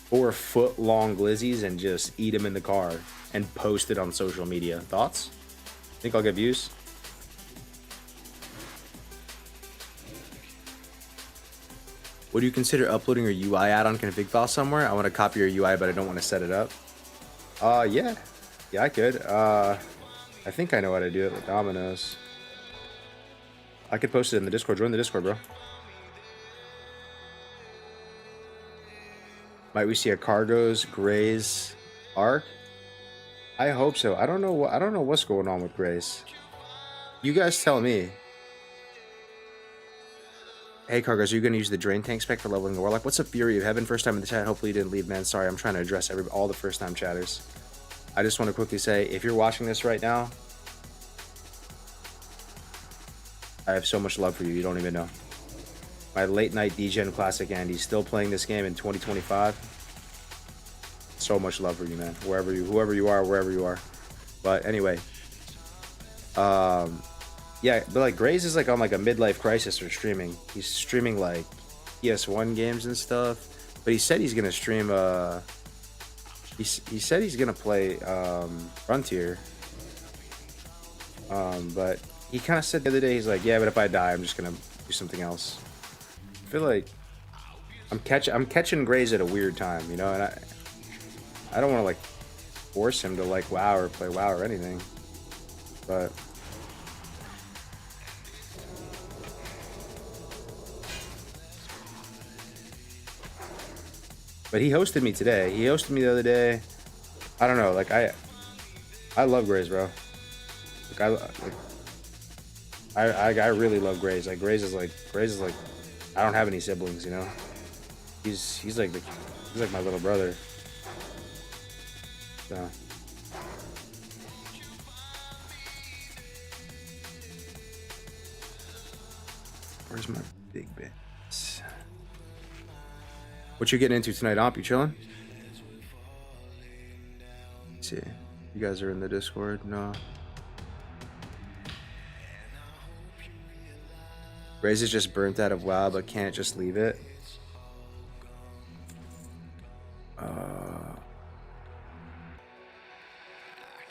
4 foot-long glizzies and just eat them in the car and post it on social media. Thoughts? Think I'll get views? Would you consider uploading your UI add-on config file somewhere? I want to copy your UI, but I don't want to set it up. Yeah. Yeah, I could. I think I know how to do it with Domino's. I could post it in the Discord. Join the Discord, bro. Might we see a Cargos Grays arc? I hope so. I don't know what's going on with Grays. You guys tell me. Hey Cargos, are you gonna use the drain tank spec for leveling the Warlock? What's up, Fury of Heaven? First time in the chat. Hopefully you didn't leave, man. Sorry, I'm trying to address all the first time chatters. I just want to quickly say, if you're watching this right now, I have so much love for you. You don't even know. My late night DGen classic Andy, still playing this game in 2025. So much love for you, man. Whoever you are, wherever you are. But anyway, yeah, but like Grays is like on like a midlife crisis for streaming. He's streaming like PS1 games and stuff. But he said he's gonna stream he said he's gonna play Frontier. But he kind of said the other day, he's like, yeah, but if I die, I'm just gonna do something else. I feel like I'm catching Grays at a weird time, you know, and I don't want to like force him to like WoW or play WoW or anything, but he hosted me today. He hosted me the other day. I don't know, like I love Grays, bro. I really love Grays. Like Grays is like I don't have any siblings, you know. He's like my little brother. So where's my big bits? What you getting into tonight, Omp? You chilling? Let's see, you guys are in the Discord? No. Grays is just burnt out of WoW, but can't just leave it.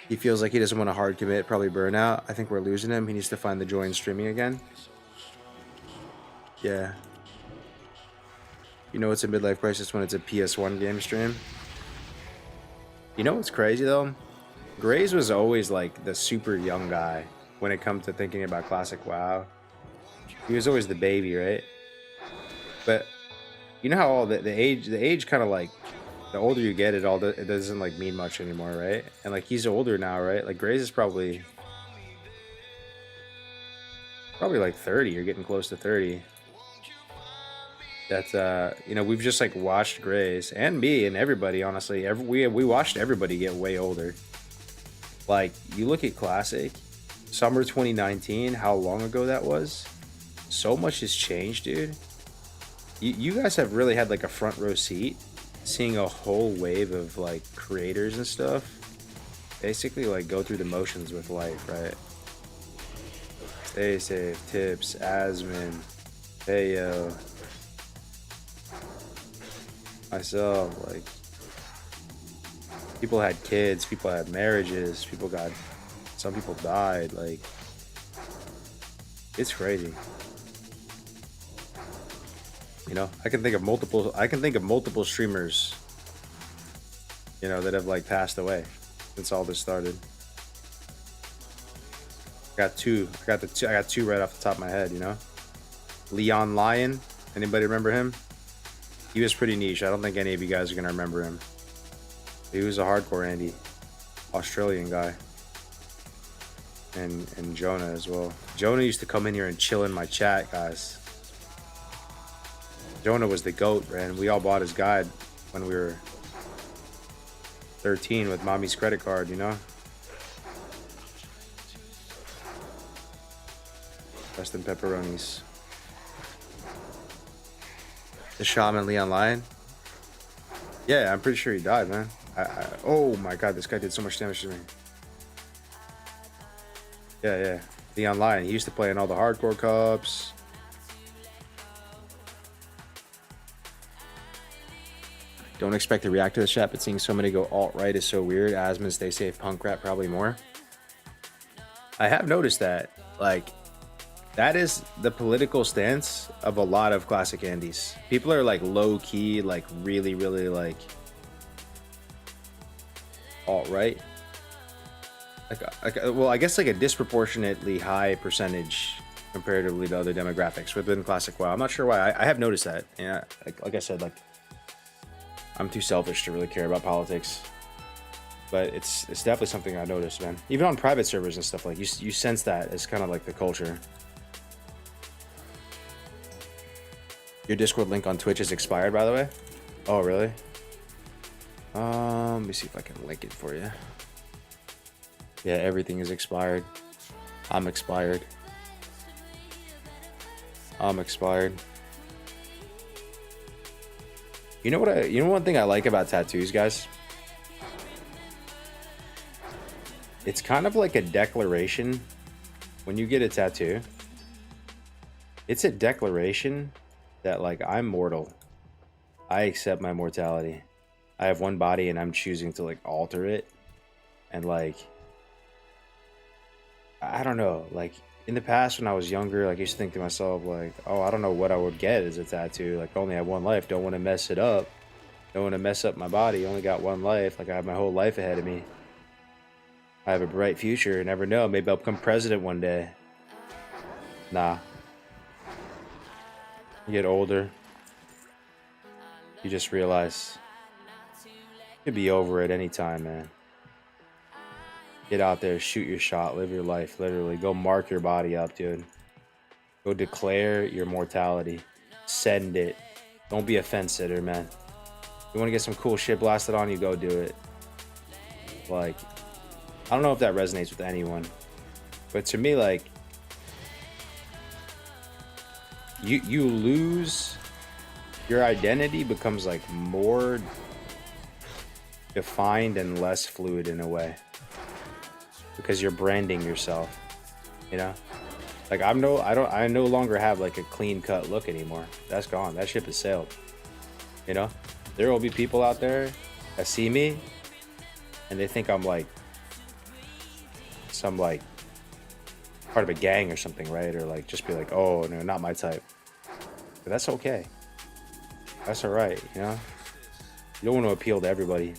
He feels like he doesn't want to hard commit, probably burnout. I think we're losing him. He needs to find the joy in streaming again. Yeah. You know it's a midlife crisis when it's a PS1 game stream. You know what's crazy though? Grays was always like the super young guy when it comes to thinking about classic WoW. He was always the baby, right? But you know how all the age kind of like The older you get, it doesn't like mean much anymore, right? And like he's older now, right? Like Graze is probably like 30. You're getting close to 30. That's you know, we've just like watched Graze and me and everybody, honestly. We watched everybody get way older. Like you look at Classic, summer 2019, how long ago that was. So much has changed, dude. You guys have really had like a front row seat, seeing a whole wave of like creators and stuff basically like go through the motions with life, right? Stay safe, Tips, Asmin, Heyo, myself. Like people had kids, people had marriages, some people died. Like it's crazy. You know, I can think of multiple streamers, you know, that have like passed away since all this started. I got two right off the top of my head, you know. Leon Lion, anybody remember him? He was pretty niche. I don't think any of you guys are gonna remember him. He was a hardcore Andy, Australian guy. And Jonah as well. Jonah used to come in here and chill in my chat, guys. Jonah was the GOAT, man. We all bought his guide when we were 13 with mommy's credit card, you know? Rest in pepperonis. The shaman Leon Lion? Yeah, I'm pretty sure he died, man. Oh my god, this guy did so much damage to me. Yeah. Leon Lion. He used to play in all the hardcore cups. Don't expect to react to the chat, but seeing so many go alt-right is so weird. Asmin, stay safe, punk rap, probably more. I have noticed that, like, that is the political stance of a lot of classic Andes. People are like low-key, like really, really like alt-right. Well, I guess like a disproportionately high percentage comparatively to other demographics within classic WoW. I'm not sure why. I have noticed that. Yeah, like I said, like, I'm too selfish to really care about politics, but it's definitely something I noticed, man. Even on private servers and stuff, like you sense that as kind of like the culture. Your Discord link on Twitch is expired, by the way. Oh, really? Let me see if I can link it for you. Yeah, everything is expired. I'm expired. You know what? You know one thing I like about tattoos, guys? It's kind of like a declaration. When you get a tattoo, it's a declaration that like I'm mortal. I accept my mortality. I have one body and I'm choosing to like alter it. And like, I don't know, like in the past when I was younger, like I used to think to myself like, oh, I don't know what I would get as a tattoo. Like only have one life. Don't want to mess it up. Don't want to mess up my body. Only got one life. Like I have my whole life ahead of me. I have a bright future. You never know. Maybe I'll become president one day. Nah. You get older. You just realize you could be over at any time, man. Get out there, shoot your shot, live your life, literally. Go mark your body up, dude. Go declare your mortality. Send it. Don't be a fence sitter, man. You want to get some cool shit blasted on you, go do it. Like, I don't know if that resonates with anyone, but to me, like, you lose, your identity becomes like more defined and less fluid in a way. Because you're branding yourself, you know. Like I no longer have like a clean cut look anymore. That's gone. That ship has sailed. You know, there will be people out there that see me, and they think I'm like some like part of a gang or something, right? Or like just be like, oh no, not my type. But that's okay. That's all right. You know, you don't want to appeal to everybody.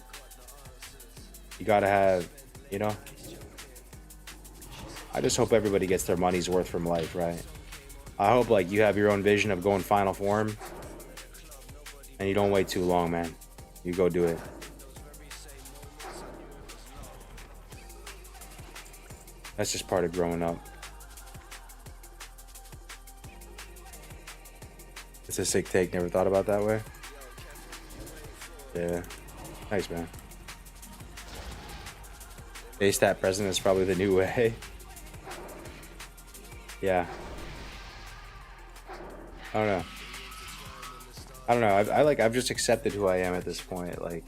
You gotta have, you know. I just hope everybody gets their money's worth from life, right? I hope like you have your own vision of going final form and you don't wait too long, man. You go do it. That's just part of growing up. It's a sick take. Never thought about that way. Yeah. Nice, man. Base stat present is probably the new way. Yeah. I don't know. I've just accepted who I am at this point. Like,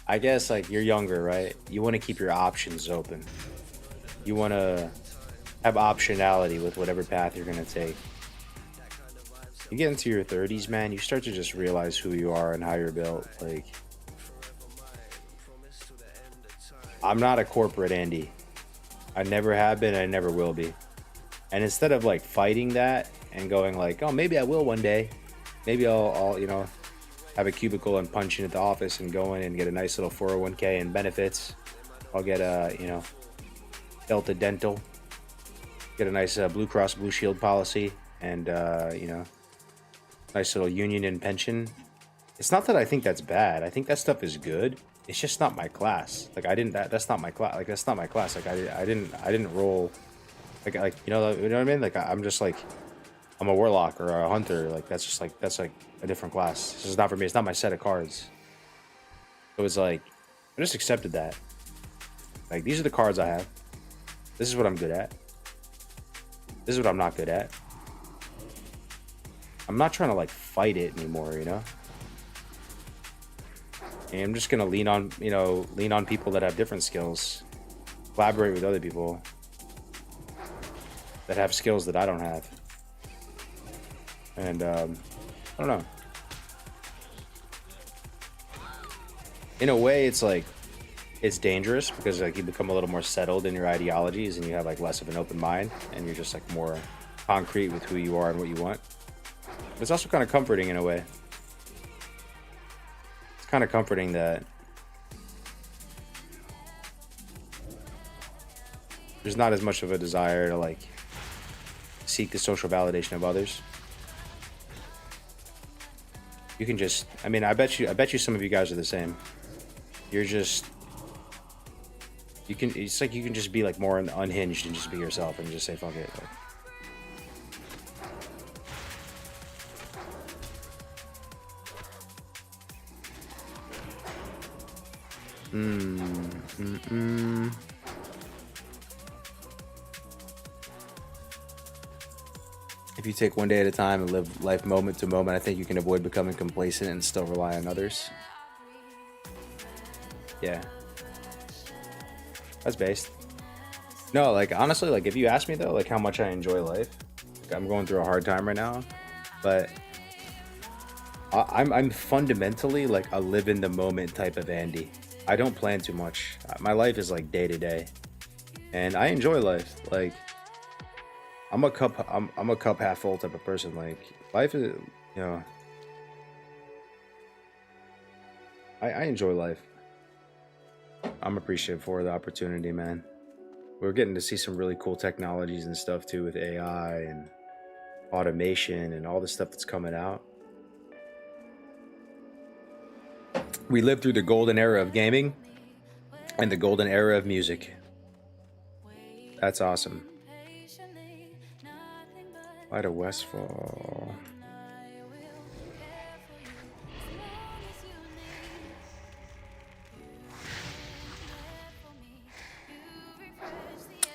I guess, like, you're younger, right? You want to keep your options open. You want to have optionality with whatever path you're going to take. You get into your 30s, man, you start to just realize who you are and how you're built. Like, I'm not a corporate Andy. I never have been, I never will be. And instead of like fighting that and going like, oh, maybe I will one day. Maybe I'll you know, have a cubicle and punch in at the office and go in and get a nice little 401k and benefits. I'll get a, you know, Delta Dental. Get a nice Blue Cross Blue Shield policy and, you know, nice little union and pension. It's not that I think that's bad. I think that stuff is good. It's just not my class. Like that's not my class. Like that's not my class. Like I didn't roll. Like you know what I mean? Like I'm just like I'm a warlock or a hunter. Like that's like a different class. This is not for me. It's not my set of cards. So it's like I just accepted that. Like these are the cards I have. This is what I'm good at. This is what I'm not good at. I'm not trying to like fight it anymore, you know? And I'm just gonna lean on people that have different skills. Collaborate with other people that have skills that I don't have. And I don't know. In a way, it's like it's dangerous because like you become a little more settled in your ideologies and you have like less of an open mind and you're just like more concrete with who you are and what you want. But it's also kind of comforting in a way. It's kind of comforting that there's not as much of a desire to like seek the social validation of others. You can just, I mean, I bet you some of you guys are the same. You're just, it's like you can just be like more unhinged and just be yourself and just say fuck it. Like, If you take one day at a time and live life moment to moment, I think you can avoid becoming complacent and still rely on others. Yeah. That's based. No, like honestly, like if you ask me though, like how much I enjoy life, like, I'm going through a hard time right now, but I'm fundamentally like a live in the moment type of Andy. I don't plan too much. My life is like day to day, and I enjoy life. Like I'm a cup half full type of person. Like life is, you know, I enjoy life. I'm appreciative for the opportunity, man. We're getting to see some really cool technologies and stuff too with AI and automation and all the stuff that's coming out. We lived through the golden era of gaming and the golden era of music. That's awesome. Light of Westfall.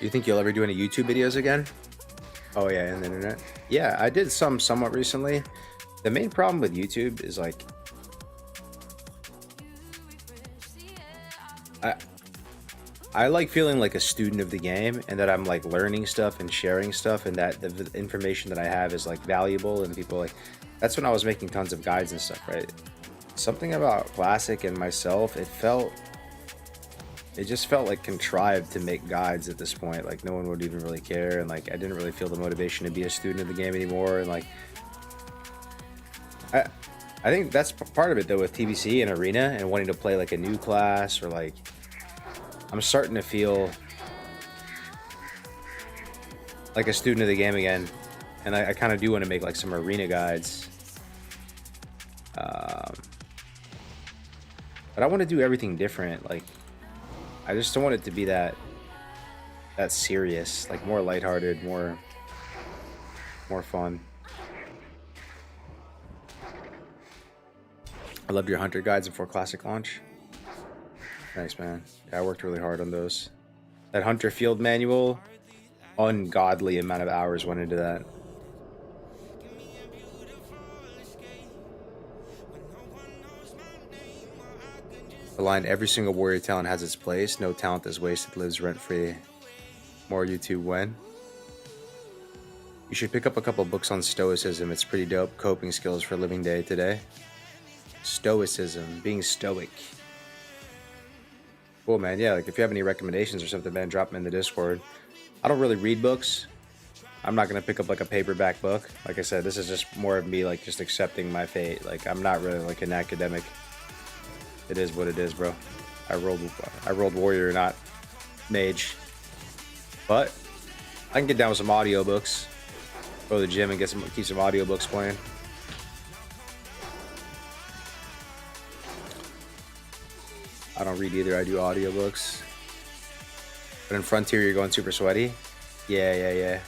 You think you'll ever do any YouTube videos again? Oh yeah, on the internet. Yeah, I did some somewhat recently. The main problem with YouTube is like I like feeling like a student of the game and that I'm like learning stuff and sharing stuff and that the information that I have is like valuable and people like that's when I was making tons of guides and stuff, right? Something about Classic and myself, it just felt like contrived to make guides at this point. Like no one would even really care and like I didn't really feel the motivation to be a student of the game anymore and like I think that's part of it though with TBC and Arena and wanting to play like a new class or like I'm starting to feel like a student of the game again, and I kind of do want to make like some arena guides. But I want to do everything different. Like, I just don't want it to be that serious. Like, more lighthearted, more fun. I loved your hunter guides before classic launch. Thanks, man. Yeah, I worked really hard on those. That hunter field manual, ungodly amount of hours went into that. Aligned, every single warrior talent has its place. No talent is wasted, lives rent-free. More YouTube when? You should pick up a couple books on stoicism. It's pretty dope. Coping skills for living day today. Stoicism, being stoic. Cool, man. Yeah, like if you have any recommendations or something, man, drop them in the Discord. I don't really read books. I'm not gonna pick up like a paperback book. Like I said, this is just more of me like just accepting my fate. Like I'm not really like an academic. It is what it is, bro. I rolled warrior, not mage. But I can get down with some audiobooks. Go to the gym and keep some audiobooks playing. I don't read either. I do audiobooks. But in Frontier, you're going super sweaty. Yeah.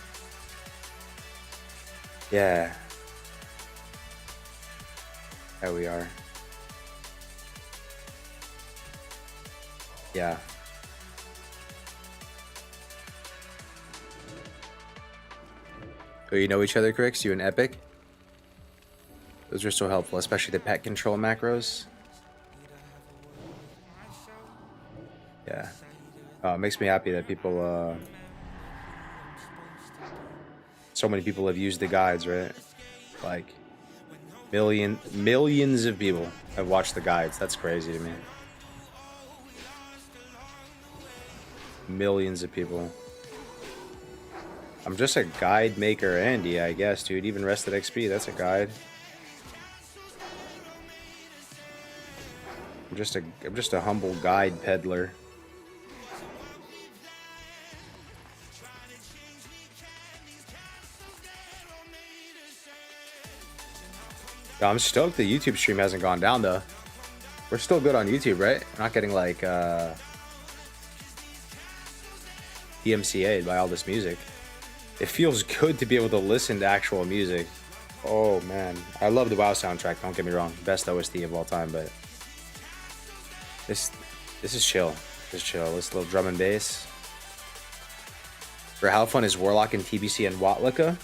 There we are. Yeah. Oh, you know each other, Crix? You and Epic? Those are so helpful, especially the pet control macros. Yeah. It makes me happy that people, so many people have used the guides, right? Like, millions of people have watched the guides. That's crazy to me. Millions of people. I'm just a guide maker, Andy, I guess, dude. Even Rested XP, that's a guide. I'm just a humble guide peddler. I'm stoked the YouTube stream hasn't gone down though. We're still good on YouTube, right? We're not getting like DMCA'd by all this music. It feels good to be able to listen to actual music. Oh man, I love the WoW soundtrack. Don't get me wrong, best OST of all time. But this is chill. This is chill. This little drum and bass. For how fun is Warlock and TBC and Watlika?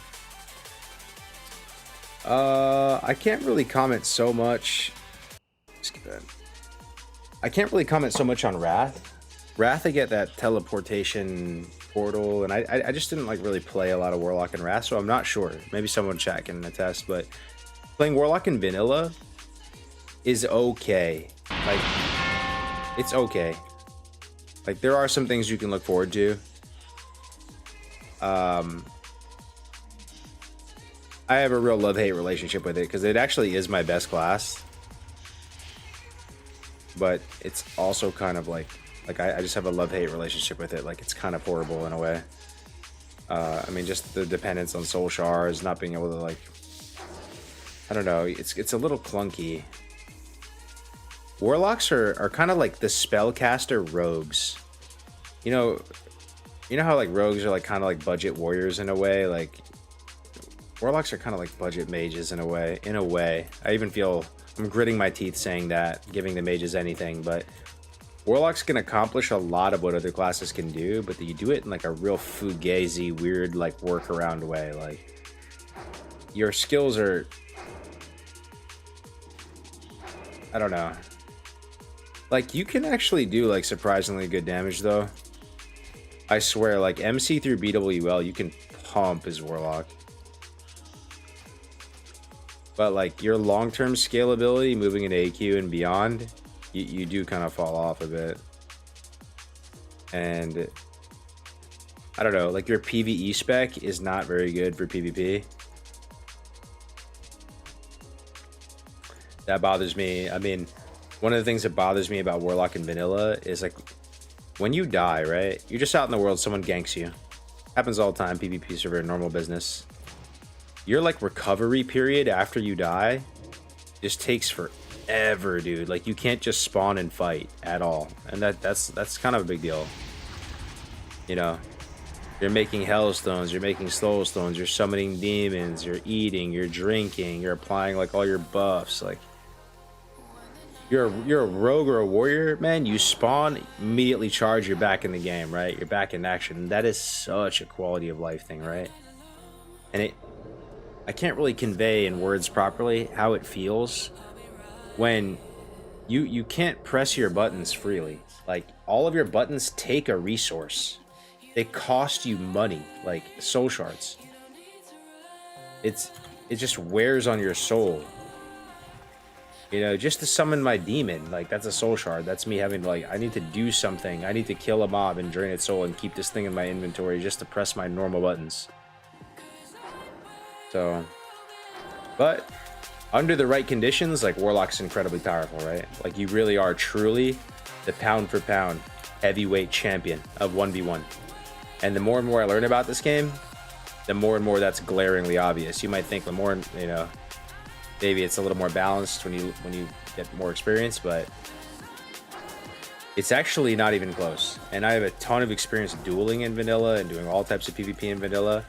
I can't really comment so much. Skip that. I can't really comment so much on Wrath. Wrath, I get that teleportation portal, and I just didn't like really play a lot of Warlock and Wrath, so I'm not sure. Maybe someone chat can attest, but playing Warlock in vanilla is okay. Like, it's okay. Like, there are some things you can look forward to. I have a real love-hate relationship with it because it actually is my best class, but it's also kind of like I just have a love-hate relationship with it. Like, it's kind of horrible in a way. I mean, just the dependence on soul shards, not being able to, like, I don't know, it's a little clunky. Warlocks are kind of like the spellcaster rogues. You know how like rogues are like kind of like budget warriors in a way. Like, Warlocks are kind of like budget mages in a way. I even feel I'm gritting my teeth saying that, giving the mages anything, but Warlocks can accomplish a lot of what other classes can do, but you do it in like a real fugazi, weird, like workaround way. Like, your skills are, I don't know. Like, you can actually do like surprisingly good damage though. I swear, like MC through BWL, you can pump as Warlock. But like your long-term scalability, moving into AQ and beyond, you do kind of fall off a bit. And I don't know, like your PvE spec is not very good for PvP. That bothers me. I mean, one of the things that bothers me about Warlock and Vanilla is like when you die, right? You're just out in the world, someone ganks you. Happens all the time, PvP server, normal business. Your like recovery period after you die just takes forever. ever, dude. Like, you can't just spawn and fight at all, and that's kind of a big deal. You know, you're making hellstones, you're making soulstones, you're summoning demons, you're eating, you're drinking, you're applying like all your buffs. Like, you're a rogue or a warrior, man. You spawn, immediately charge, you're back in the game, right? You're back in action. And that is such a quality of life thing, right? And I can't really convey in words properly how it feels when you can't press your buttons freely. Like, all of your buttons take a resource. They cost you money, like soul shards. It just wears on your soul. You know, just to summon my demon, like, that's a soul shard. That's me having to, like, I need to do something. I need to kill a mob and drain its soul and keep this thing in my inventory just to press my normal buttons. So, but under the right conditions, like, Warlock's incredibly powerful, right? Like, you really are truly the pound for pound heavyweight champion of 1v1. And the more and more I learn about this game, the more and more that's glaringly obvious. You might think the more, you know, maybe it's a little more balanced when you get more experience, but it's actually not even close. And I have a ton of experience dueling in vanilla and doing all types of PvP in vanilla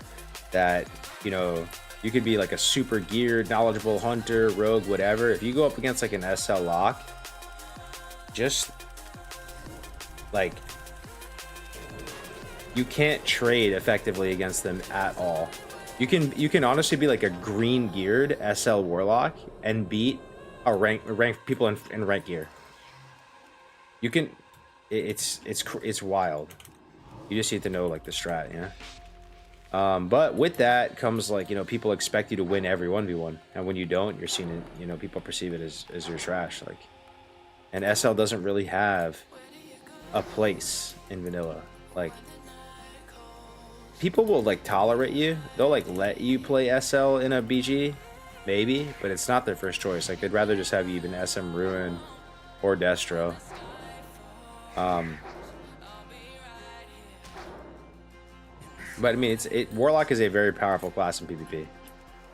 that, you know, you could be like a super geared, knowledgeable hunter, rogue, whatever. If you go up against like an SL lock, just like, you can't trade effectively against them at all. You can honestly be like a green geared SL Warlock and beat a rank people in rank gear. You can, it's wild. You just need to know like the strat, yeah. But with that comes, like, you know, people expect you to win every 1v1, and when you don't, you're seen it, you know, people perceive it as your trash. Like, and SL doesn't really have a place in vanilla. Like, people will like tolerate you. They'll like let you play SL in a BG, maybe, but it's not their first choice. Like, they'd rather just have you even SM Ruin or Destro. But I mean, Warlock is a very powerful class in PvP.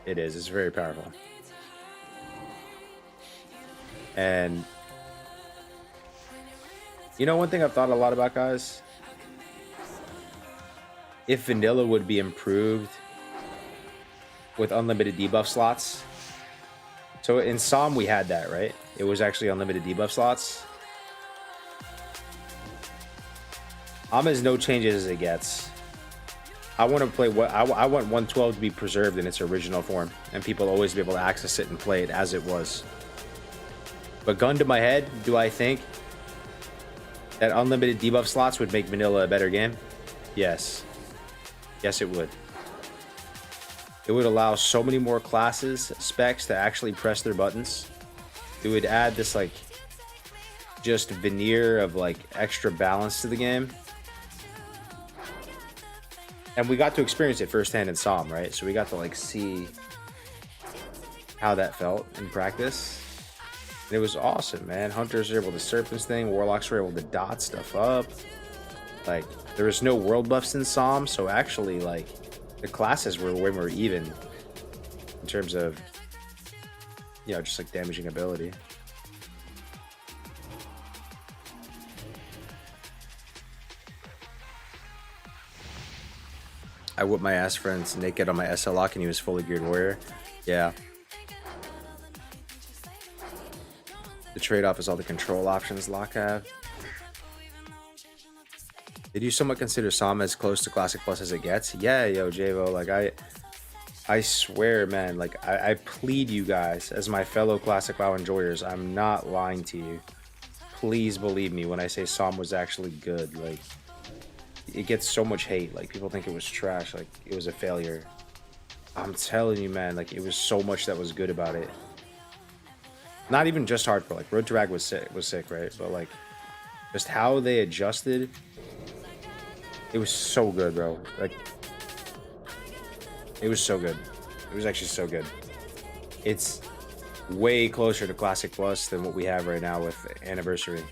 It is. It's very powerful. And you know, one thing I've thought a lot about, guys, if vanilla would be improved with unlimited debuff slots. So in Psalm we had that, right? It was actually unlimited debuff slots. I'm as no changes as it gets. I want to play what I want 112 to be preserved in its original form, and people always be able to access it and play it as it was. But gun to my head, do I think that unlimited debuff slots would make vanilla a better game? Yes. Yes, it would. It would allow so many more classes, specs to actually press their buttons. It would add this, like, just veneer of, like, extra balance to the game. And we got to experience it firsthand in Psalm, right? So we got to, like, see how that felt in practice. And it was awesome, man. Hunters were able to surf this thing. Warlocks were able to dot stuff up. Like, there was no world buffs in Psalm, so actually, like, the classes were way more even in terms of, you know, just like damaging ability. I whipped my ass friends naked on my SL lock and he was fully geared warrior. Yeah. The trade-off is all the control options lock have. Did you somewhat consider Psalm as close to Classic Plus as it gets? Yeah, yo, Javo, like, I swear, man, like, I plead you guys as my fellow Classic WoW enjoyers, I'm not lying to you. Please believe me when I say Psalm was actually good. Like, it gets so much hate. Like, people think it was trash, like, it was a failure. I'm telling you, man, like, it was so much that was good about it. Not even just hardcore, like, Road to Rag was sick, right? But, like, just how they adjusted, it was so good, bro. Like, it was so good. It was actually so good. It's way closer to Classic Plus than what we have right now with Anniversary.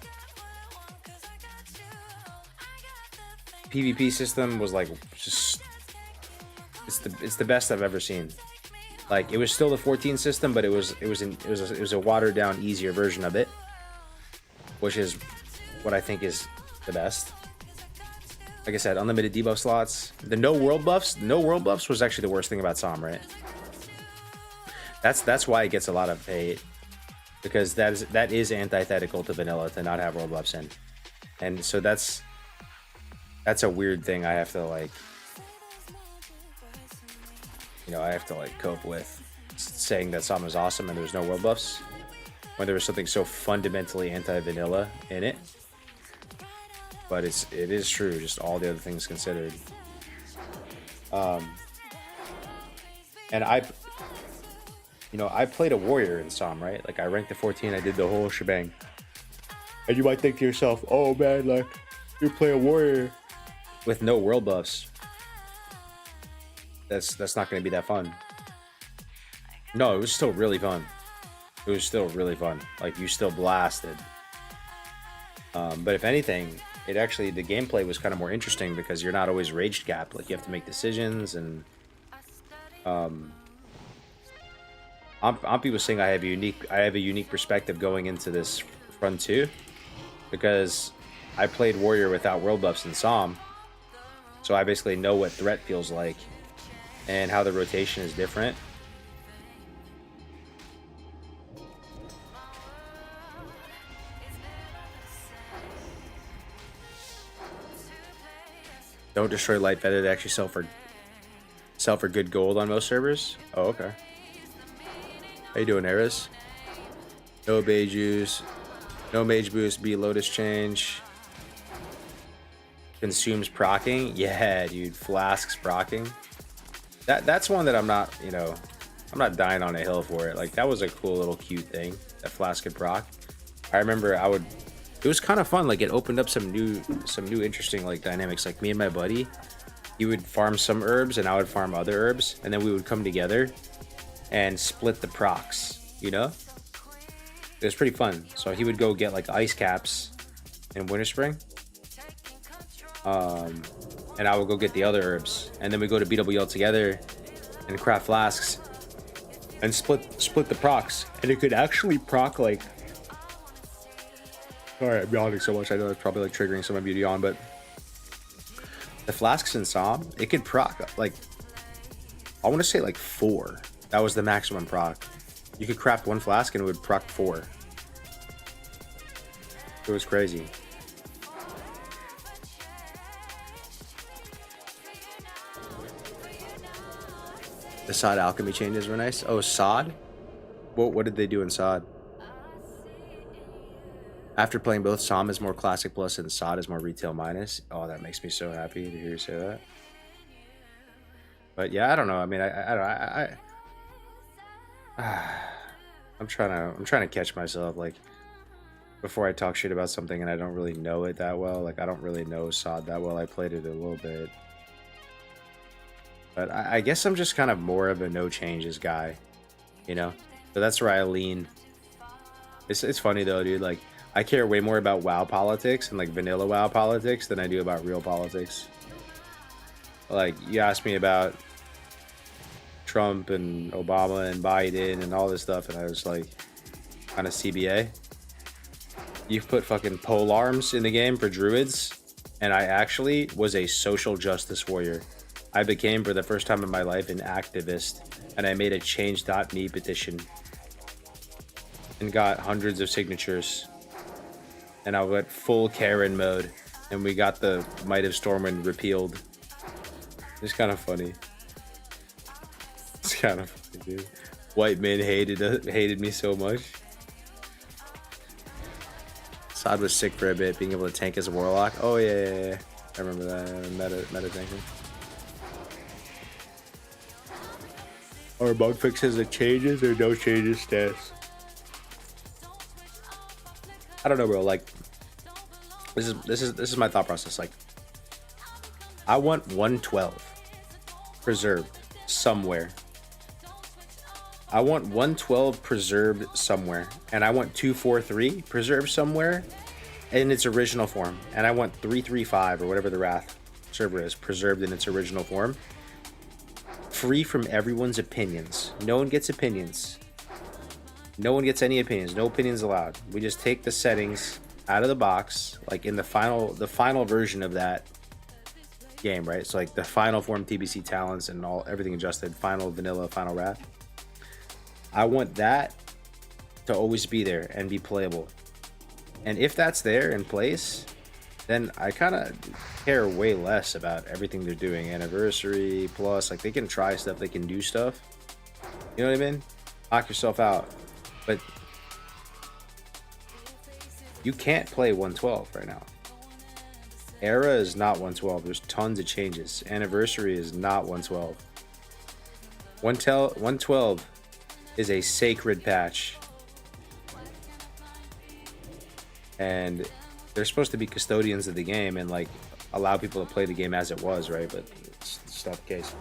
PvP system was like, just, it's the best I've ever seen. Like it was still the 14 system, but it was a watered down, easier version of it, which is what I think is the best. Like I said, unlimited debuff slots. The no world buffs was actually the worst thing about Psalm, right? That's why it gets a lot of hate, because that is antithetical to vanilla to not have world buffs in, and so that's a weird thing I have to like, cope with, saying that Psalm is awesome and there's no world buffs when there was something so fundamentally anti-vanilla in it. But it is true, just all the other things considered. And I played a warrior in Psalm, right? Like I ranked to 14, I did the whole shebang. And you might think to yourself, oh man, like you play a warrior with no world buffs. That's not going to be that fun. No, it was still really fun. It was still really fun. Like you still blasted. But if anything, the gameplay was kind of more interesting because you're not always rage capped. Like you have to make decisions, and Ampy was saying I have a unique perspective going into this run too, because I played warrior without world buffs in Psalm, so I basically know what threat feels like and how the rotation is different. Don't destroy light feather to actually sell for good gold on most servers. Oh, okay. How you doing, Eras? No Bay Juice, no Mage Boost, B Lotus Change. Consumes procking. Yeah, dude, Flasks procking. That's one that I'm not dying on a hill for it. Like that was a cool little cute thing that Flask could proc. I remember it was kind of fun. Like it opened up some new interesting like dynamics. Like me and my buddy, he would farm some herbs and I would farm other herbs, and then we would come together and split the procs, you know? It was pretty fun. So he would go get like ice caps in Winter Spring. And I would go get the other herbs, and then we go to BWL together and craft flasks and split the procs, and it could actually proc like. Sorry, I'm yawning so much. I know it's probably like triggering some of you to yawn, but the flasks in Psalm, it could proc like, I want to say like 4. That was the maximum proc. You could craft 1 flask and it would proc 4. It was crazy. The Sod alchemy changes were nice. Oh, Sod? What did they do in Sod? After playing both, Psalm is more classic plus and Sod is more retail minus. Oh, that makes me so happy to hear you say that. But yeah, I don't know. I mean, I'm trying to catch myself, like, before I talk shit about something and I don't really know it that well. Like, I don't really know Sod that well. I played it a little bit. But I guess I'm just kind of more of a no changes guy, you know? So that's where I lean. It's funny though, dude. Like, I care way more about WoW politics and like vanilla WoW politics than I do about real politics. Like, you asked me about Trump and Obama and Biden and all this stuff, and I was like, kind of CBA. You've put fucking pole arms in the game for druids, and I actually was a social justice warrior. I became, for the first time in my life, an activist, and I made a change.me petition and got hundreds of signatures. And I went full Karen mode, and we got the Might of Stormwind repealed. It's kind of funny. It's kind of funny, dude. White men hated me so much. Sod was sick for a bit, being able to tank as a warlock. Oh yeah. I remember that. Meta tanking. Are bug fixes that changes or no changes stats? I don't know, bro. Like, this is my thought process. Like, I want 112 preserved somewhere. I want 112 preserved somewhere, and I want 243 preserved somewhere in its original form, and I want 335 or whatever the Wrath server is preserved in its original form. free from everyone's opinions. No one gets opinions. No one gets any opinions. No opinions allowed. We just take the settings out of the box, like in the final version of that game, right? So like the final form TBC talents and everything adjusted, final vanilla, final wrath. I want that to always be there and be playable. And if that's there in place, then I kind of care way less about everything they're doing. Anniversary plus, like they can try stuff, they can do stuff. You know what I mean? Knock yourself out. But you can't play 112 right now. Era is not 112. There's tons of changes. Anniversary is not 112. 112 is a sacred patch. And they're supposed to be custodians of the game and like allow people to play the game as it was, right? But it's not the case.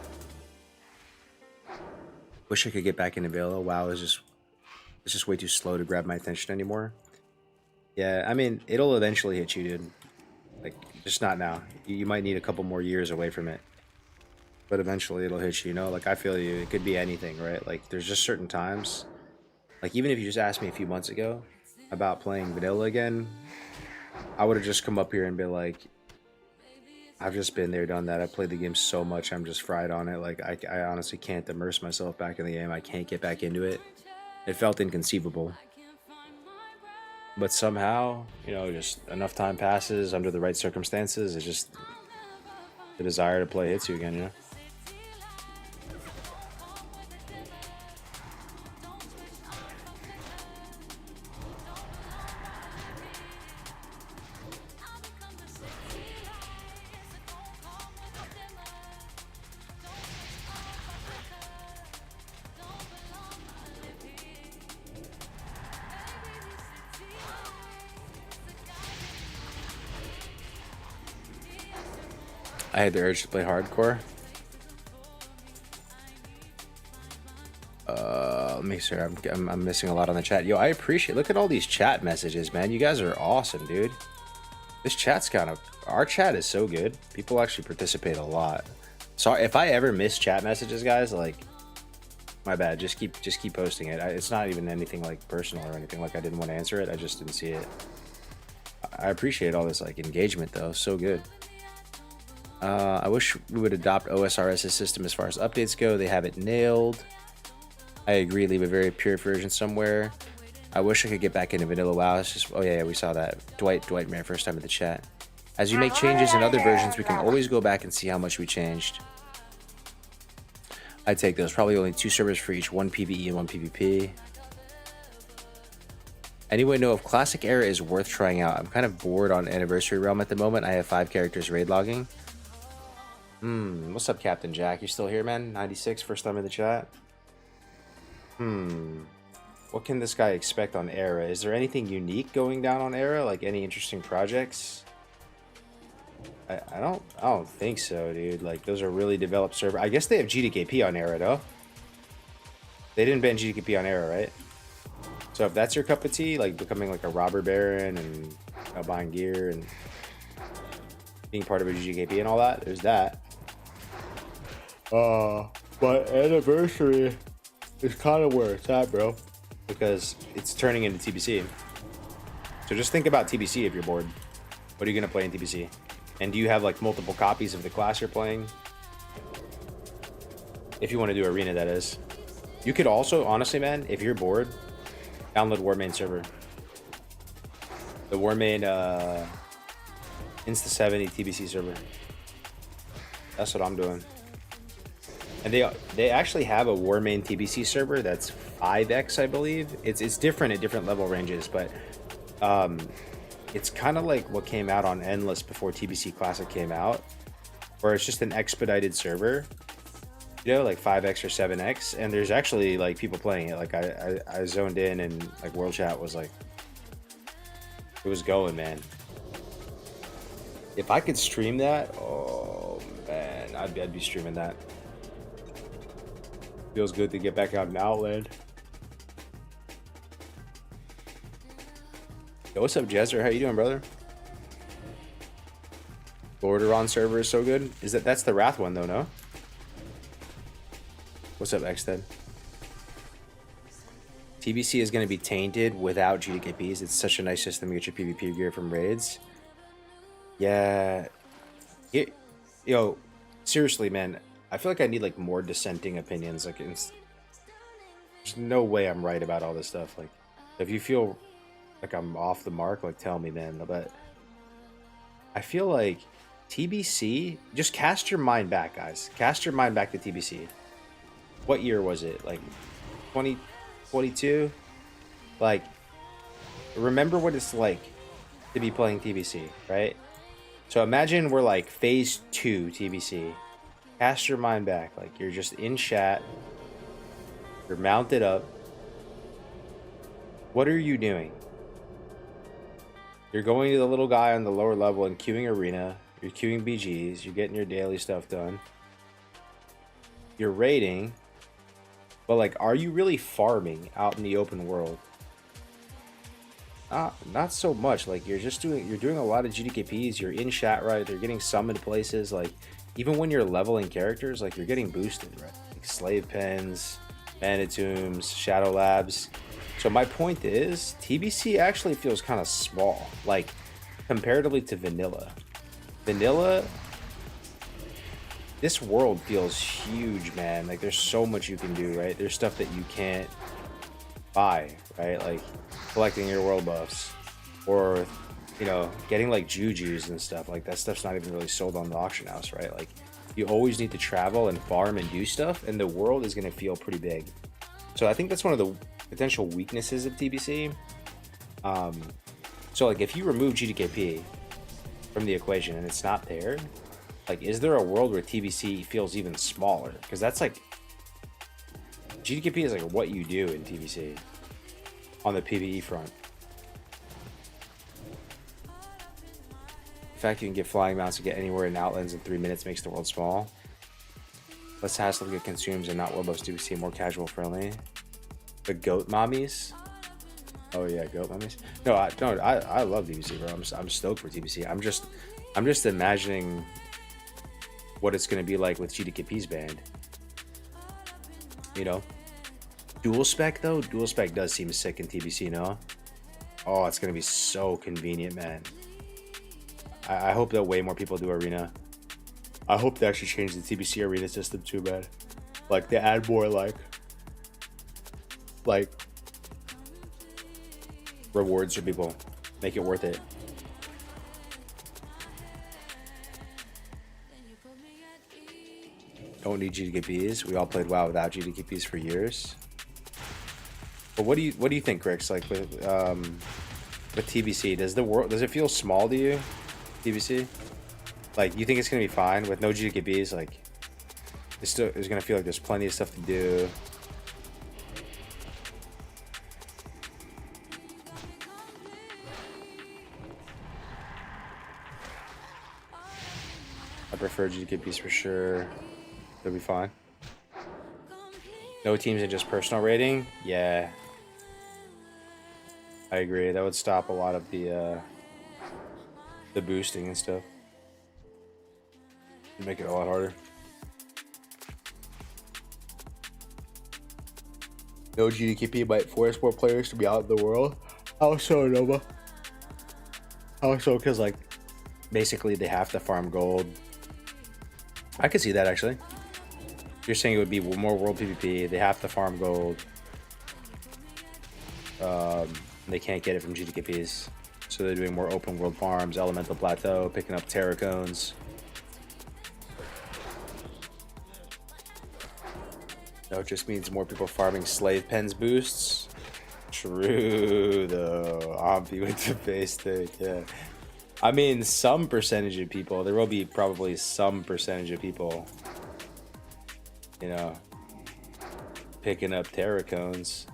Wish I could get back into Velo. WoW is just way too slow to grab my attention anymore. Yeah, I mean, it'll eventually hit you, dude. Like, just not now. You might need a couple more years away from it. But eventually it'll hit you, you know? Like, I feel you. It could be anything, right? Like, there's just certain times. Like, even if you just asked me a few months ago about playing vanilla again, I would have just come up here and been like, I've just been there, done that. I played the game so much, I'm just fried on it. Like, I honestly can't immerse myself back in the game. I can't get back into it. It felt inconceivable. But somehow, you know, just enough time passes under the right circumstances. It's just the desire to play hits you again, you know? I had the urge to play hardcore. Let me see. I'm missing a lot on the chat. Yo, I appreciate. Look at all these chat messages, man. You guys are awesome, dude. This chat's our chat is so good. People actually participate a lot. Sorry if I ever miss chat messages, guys. Like, my bad. Just keep posting it. It's not even anything like personal or anything. Like I didn't want to answer it. I just didn't see it. I appreciate all this like engagement though. So good. I wish we would adopt OSRS's system as far as updates go. They have it nailed. I agree. Leave a very pure version somewhere. I wish I could get back into vanilla WoW. It's just, oh yeah, we saw that. Dwight made first time in the chat. As you make changes in other versions, we can always go back and see how much we changed. I'd take those. Probably only 2 servers for each, 1 PvE and 1 PvP. Anyone know if Classic Era is worth trying out? I'm kind of bored on Anniversary Realm at the moment. I have 5 characters raid logging. What's up, Captain Jack? You still here, man? 96, first time in the chat. What can this guy expect on Era? Is there anything unique going down on Era? Like any interesting projects? I don't think so, dude. Like those are really developed server. I guess they have GDKP on Era though. They didn't ban GDKP on Era, right? So if that's your cup of tea, like becoming like a robber baron and buying gear and being part of a GDKP and all that, there's that. But Anniversary is kind of where it's at, bro. Because it's turning into TBC. So just think about TBC if you're bored. What are you going to play in TBC? And do you have like multiple copies of the class you're playing? If you want to do arena, that is. You could also, honestly, man, if you're bored, download Warmain server. The Warmain Insta70 TBC server. That's what I'm doing. And they actually have a Warmain TBC server that's 5x, I believe. It's different at different level ranges, but it's kind of like what came out on Endless before TBC Classic came out, where it's just an expedited server, you know, like 5x or 7x, and there's actually like people playing it. Like I zoned in and like World Chat was like, it was going, man. If I could stream that, oh man, I'd be streaming that. Feels good to get back out in Outland. Yo, what's up, Jezzer? How you doing, brother? Borderon server is so good. That's the Wrath one though, no? What's up, Xted? TBC is going to be tainted without GDKPs. It's such a nice system to get your PvP gear from raids. Yeah. Yo, seriously, man. I feel like I need like more dissenting opinions. Like, there's no way I'm right about all this stuff. Like, if you feel like I'm off the mark, like, tell me, man. But I feel like TBC, just cast your mind back, guys. Cast your mind back to TBC. What year was it? Like 2022? Like, remember what it's like to be playing TBC, right? So imagine we're like phase 2 TBC. Cast your mind back. Like, you're just in chat. You're mounted up. What are you doing? You're going to the little guy on the lower level and queuing arena. You're queuing BGs. You're getting your daily stuff done. You're raiding. But, like, are you really farming out in the open world? Not so much. Like, you're doing a lot of GDKPs. You're in chat, right? They're getting summoned places. Like, even when you're leveling characters, like, you're getting boosted, right? Like, slave pens, mana tombs, shadow labs. So my point is, TBC actually feels kind of small, like, comparatively to vanilla. Vanilla, this world feels huge, man. Like, there's so much you can do, right? There's stuff that you can't buy, right? Like, collecting your world buffs, or, you know, getting like jujus and stuff. Like, that stuff's not even really sold on the auction house, right? Like, you always need to travel and farm and do stuff, and the world is going to feel pretty big. So I think that's one of the potential weaknesses of TBC. So, like, if you remove GDKP from the equation and it's not there, like, is there a world where TBC feels even smaller? Because that's like, GDKP is like what you do in TBC on the PvE front. The fact you can get flying mounts to get anywhere in Outlands in 3 minutes makes the world small. Less hassle to get consumes and not world buffs TBC, more casual friendly. The goat mommies. Oh yeah, goat mommies. No, I love TBC, bro. I'm stoked for TBC. I'm just imagining what it's gonna be like with GDKP's banned. You know, dual spec though. Dual spec does seem sick in TBC, no? Oh, it's gonna be so convenient, man. I hope that way more people do arena. I hope they actually change the TBC arena system too, man. Like, they add more like rewards for people. Make it worth it. Don't need GDKPs. We all played WoW without GDKPs for years. But what do you think, Grix? Like, with TBC, does it feel small to you? TBC? Like, you think it's gonna be fine with no GDKPs? Like, it's gonna feel like there's plenty of stuff to do. I prefer GDKPs for sure. They'll be fine. No teams and just personal rating? Yeah. I agree. That would stop a lot of the boosting and stuff. Make it a lot harder. No GDKP might force more players to be out in the world. How so, Nova? How so? Because, like, basically they have to farm gold. I could see that, actually. You're saying it would be more world PvP. They have to farm gold. They can't get it from GDKPs. So they're doing more open world farms, elemental plateau, picking up terra cones. No, it just means more people farming slave pens boosts. True, though. Ompi with the base thing, yeah. I mean, some percentage of people, there will be probably some percentage of people, you know, picking up terra cones.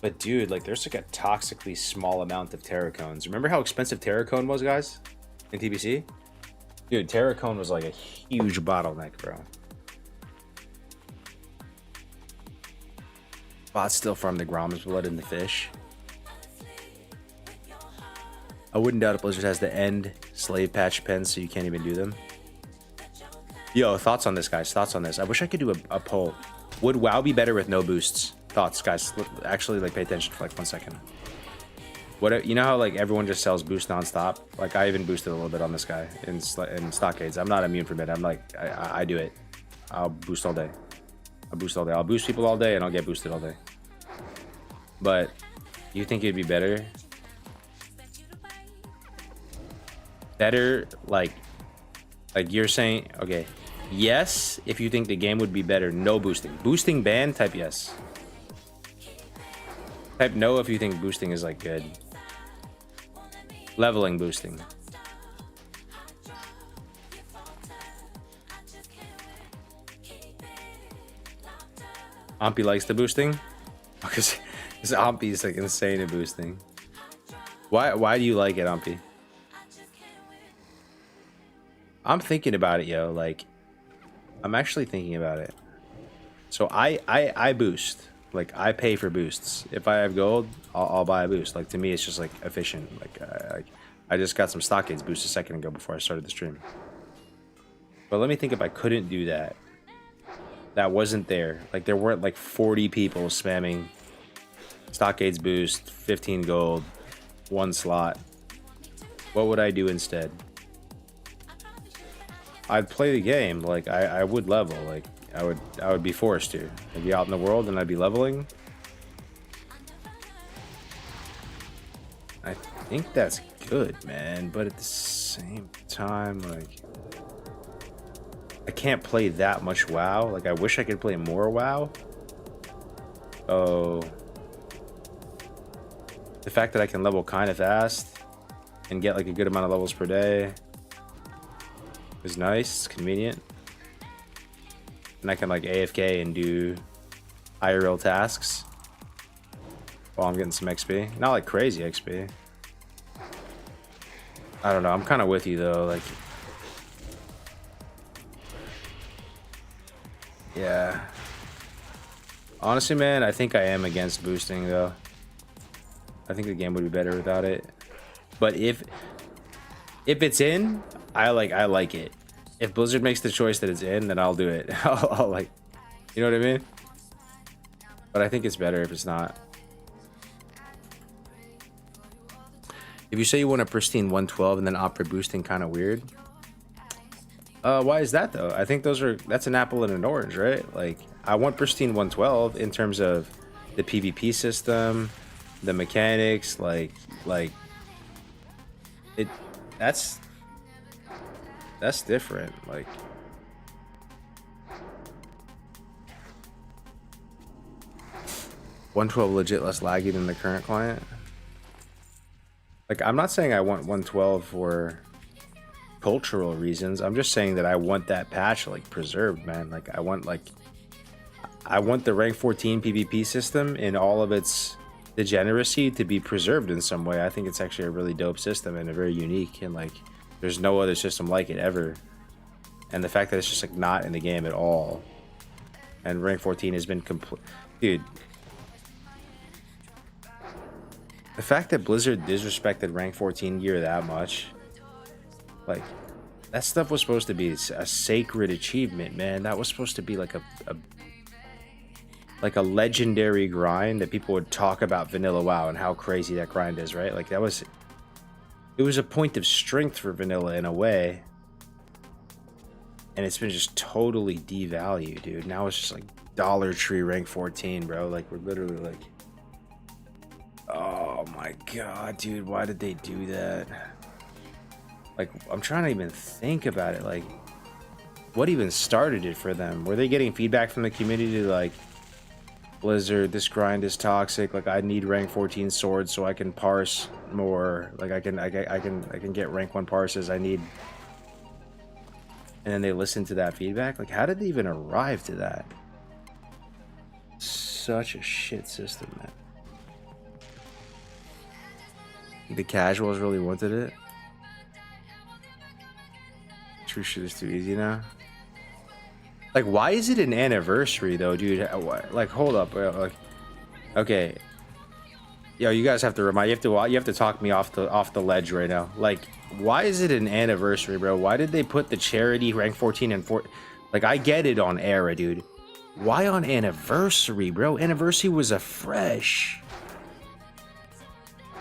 But dude, like, there's like a toxically small amount of terra cones. Remember how expensive terra cone was, guys, in TBC? Dude, terra cone was like a huge bottleneck, bro. Bots still farm the Grom's blood in the fish. I wouldn't doubt if Blizzard has the end slave patch pens so you can't even do them. Yo, thoughts on this, guys? Thoughts on this? I wish I could do a poll. Would WoW be better with no boosts? Thoughts, guys? Actually, like, pay attention for like 1 second. What, you know how like everyone just sells boost nonstop? Like I even boosted a little bit on this guy in stockades. I'm not immune from it. I'm like I do it. I'll boost all day. I'll boost all day. I'll boost people all day and I'll get boosted all day. But you think it'd be better? Better like you're saying, okay. Yes, if you think the game would be better, no boosting. Boosting ban, type yes. Type no if you think boosting is like good. Leveling boosting. Ampy likes the boosting because Ampy is like insane at boosting. Why do you like it, Ampy? I'm thinking about it, yo. Like, I'm actually thinking about it. So I boost. Like, I pay for boosts. If I have gold, I'll buy a boost. Like, to me, it's just like efficient. Like, I just got some stockades boost a second ago before I started the stream. But let me think if I couldn't do that. That wasn't there. Like, there weren't like 40 people spamming stockades boost, 15 gold, 1 slot. What would I do instead? I'd play the game. Like, I would level. Like, I would be forced to. I'd be out in the world and I'd be leveling. I think that's good, man. But at the same time, like, I can't play that much WoW. Like, I wish I could play more WoW. Oh. The fact that I can level kind of fast and get like a good amount of levels per day is nice. It's convenient. And I can like AFK and do IRL tasks while I'm getting some XP. Not like crazy XP. I don't know. I'm kind of with you though. Like, yeah. Honestly, man, I think I am against boosting though. I think the game would be better without it. But if it's in, I like it. If Blizzard makes the choice that it's in, then I'll do it. I'll like, you know what I mean? But I think it's better if it's not. If you say you want a pristine 112 and then opt for boosting, kind of weird. Why is that though? I think that's an apple and an orange, right? Like, I want pristine 112 in terms of the PvP system, the mechanics, like it. That's different. Like, $112 legit less laggy than the current client. Like, I'm not saying I want 112 for cultural reasons. I'm just saying that I want that patch like preserved, man. Like, I want the rank 14 PvP system in all of its degeneracy to be preserved in some way. I think it's actually a really dope system and a very unique, and like, there's no other system like it ever. And the fact that it's just like not in the game at all, and rank 14 has been complete, dude. The fact that Blizzard disrespected rank 14 gear that much, like, that stuff was supposed to be a sacred achievement, man. That was supposed to be like a legendary grind that people would talk about vanilla WoW and how crazy that grind is, right? Like, it was a point of strength for vanilla in a way, and it's been just totally devalued, dude. Now it's just like Dollar Tree rank 14, bro. Like, we're literally like, oh my god, dude, why did they do that? Like, I'm trying to even think about it. Like, what even started it for them? Were they getting feedback from the community like, Blizzard, this grind is toxic, like, I need rank 14 swords so I can parse more, like, I can get rank 1 parses, I need. And then they listened to that feedback? Like, how did they even arrive to that? Such a shit system, man. The casuals really wanted it. True shit is too easy now. Like, why is it an anniversary though, dude? Like, hold up. Like, okay. Yo, you guys have to remind, you have to talk me off the ledge right now. Like, why is it an anniversary, bro? Why did they put the charity rank 14 and 4? Like, I get it on era, dude. Why on anniversary, bro? Anniversary was a fresh.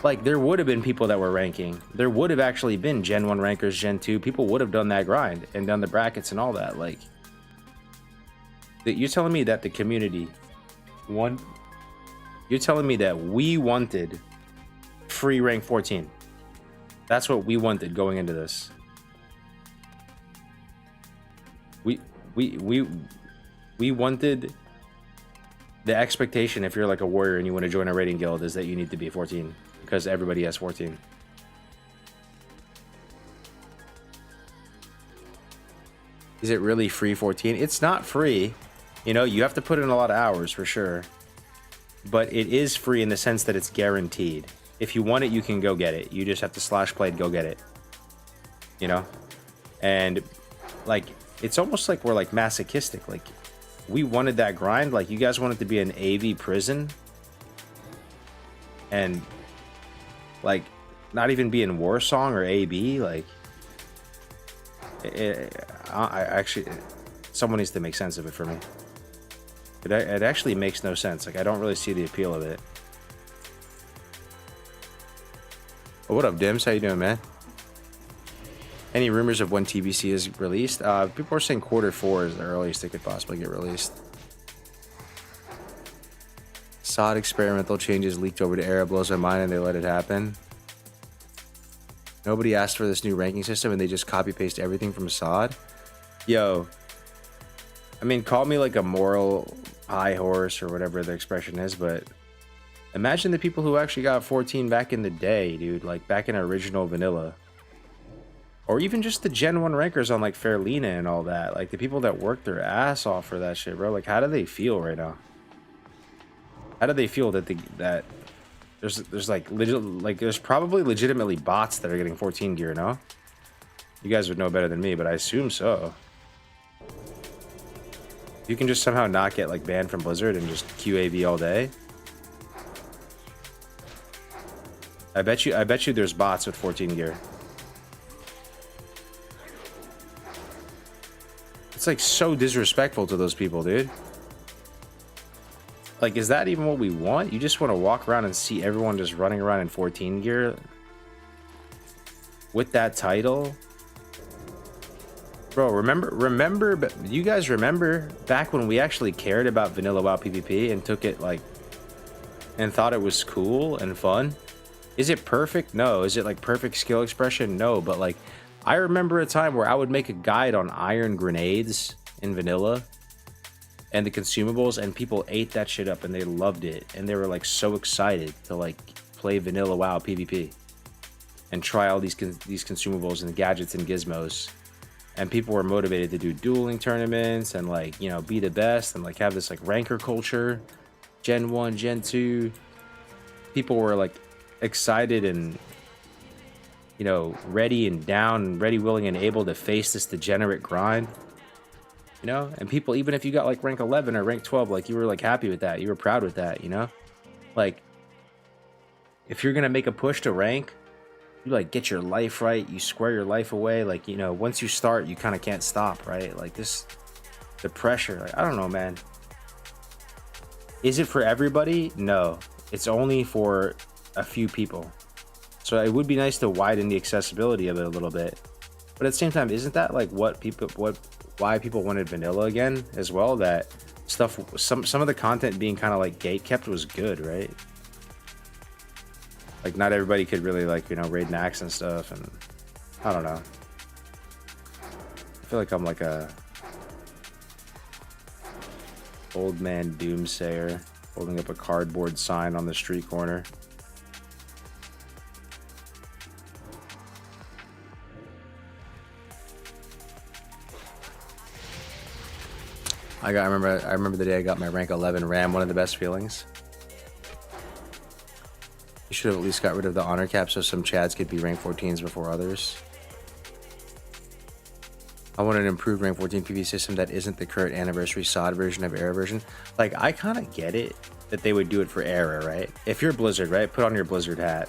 Like, there would have been people that were ranking. There would have actually been Gen 1 rankers, Gen 2. People would have done that grind and done the brackets and all that. Like, you're telling me that the community won? You're telling me that we wanted free rank 14. That's what we wanted going into this. We wanted the expectation, if you're like a warrior and you want to join a raiding guild, is that you need to be 14 because everybody has 14. Is it really free 14? It's not free. You know, you have to put in a lot of hours for sure. But it is free in the sense that it's guaranteed. If you want it, you can go get it. You just have to slash play and go get it. You know? And like, it's almost like we're like masochistic. Like, we wanted that grind. Like, you guys wanted to be an AV prison. And like, not even be in Warsong or AB. Like, I actually, someone needs to make sense of it for me. It actually makes no sense. Like, I don't really see the appeal of it. Oh, what up, Dims? How you doing, man? Any rumors of when TBC is released? People are saying Q4 is the earliest it could possibly get released. SOD experimental changes leaked over to Era, blows my mind, and they let it happen. Nobody asked for this new ranking system, and they just copy-paste everything from SOD. Yo, I mean, call me like a moral high horse or whatever the expression is, but imagine the people who actually got 14 back in the day, dude. Like, back in original vanilla. Or even just the Gen 1 rankers on, like, Fairlina and all that. Like, the people that worked their ass off for that shit, bro. Like, how do they feel right now? How do they feel that that there's like, legit, like, there's probably legitimately bots that are getting 14 gear, no? You guys would know better than me, but I assume so. You can just somehow not get like banned from Blizzard and just QAV all day. I bet you there's bots with 14 gear. It's like so disrespectful to those people, dude. Like, is that even what we want? You just want to walk around and see everyone just running around in 14 gear with that title? Bro, remember, you guys remember back when we actually cared about Vanilla WoW PvP and took it like, and thought it was cool and fun? Is it perfect? No. Is it like perfect skill expression? No. But like, I remember a time where I would make a guide on iron grenades in Vanilla and the consumables, and people ate that shit up and they loved it. And they were like so excited to like play Vanilla WoW PvP and try all these consumables and gadgets and gizmos. And people were motivated to do dueling tournaments and like, you know, be the best and like have this like ranker culture. Gen 1, Gen 2. People were like excited and, you know, ready and down and ready, willing, and able to face this degenerate grind. You know? And people, even if you got like rank 11 or rank 12, like you were like happy with that. You were proud with that, you know? Like, if you're going to make a push to rank, you like get your life right, you square your life away, like, you know, once you start you kind of can't stop, right? Like this, the pressure, like, I don't know, man. Is it for everybody? No, it's only for a few people. So it would be nice to widen the accessibility of it a little bit, but at the same time, isn't that like why people wanted vanilla again as well? That stuff, some of the content being kind of like gate kept was good, right? Like, not everybody could really, like, you know, raid Nax and stuff, and I don't know. I feel like I'm like a old man doomsayer holding up a cardboard sign on the street corner. I remember the day I got my rank 11 RAM. One of the best feelings. You should have at least got rid of the honor cap so some chads could be rank 14s before others. I want an improved rank 14 PvP system that isn't the current anniversary SOD version of era version. Like, I kind of get it. that they would do it for Era, right? If you're Blizzard, right? Put on your Blizzard hat.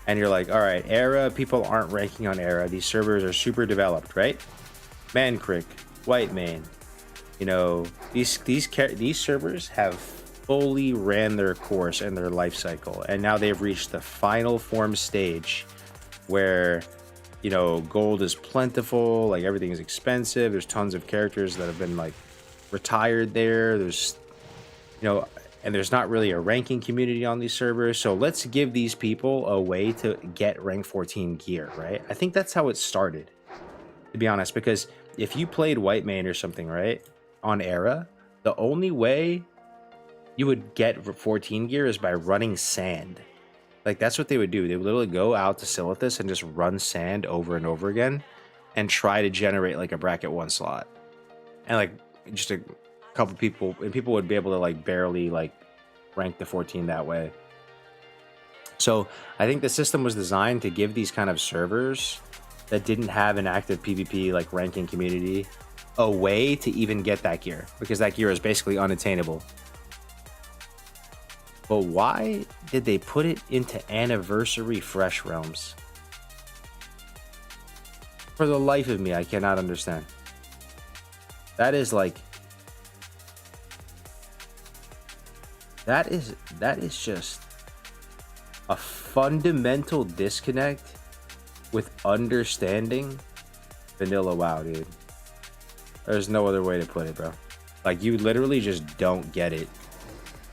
And you're like, all right, Era, people aren't ranking on Era. These servers are super developed, right? Mancrick, White Mane. You know, these servers have fully ran their course and their life cycle. And now they've reached the final form stage where, you know, gold is plentiful, like everything is expensive. There's tons of characters that have been like retired there. There's, you know, and there's not really a ranking community on these servers. So let's give these people a way to get rank 14 gear, right? I think that's how it started, to be honest, because if you played White Mane or something, right, on Era, the only way you would get 14 gear is by running sand. Like, that's what they would do. They would literally go out to Silithus and just run sand over and over again and try to generate like a bracket 1 slot. And like just a couple people, and people would be able to like barely like rank the 14 that way. So I think the system was designed to give these kind of servers that didn't have an active PvP like ranking community a way to even get that gear, because that gear is basically unattainable. But why did they put it into Anniversary Fresh Realms? For the life of me, I cannot understand. That is like, that is just a fundamental disconnect with understanding vanilla WoW, dude. There's no other way to put it, bro. Like, you literally just don't get it.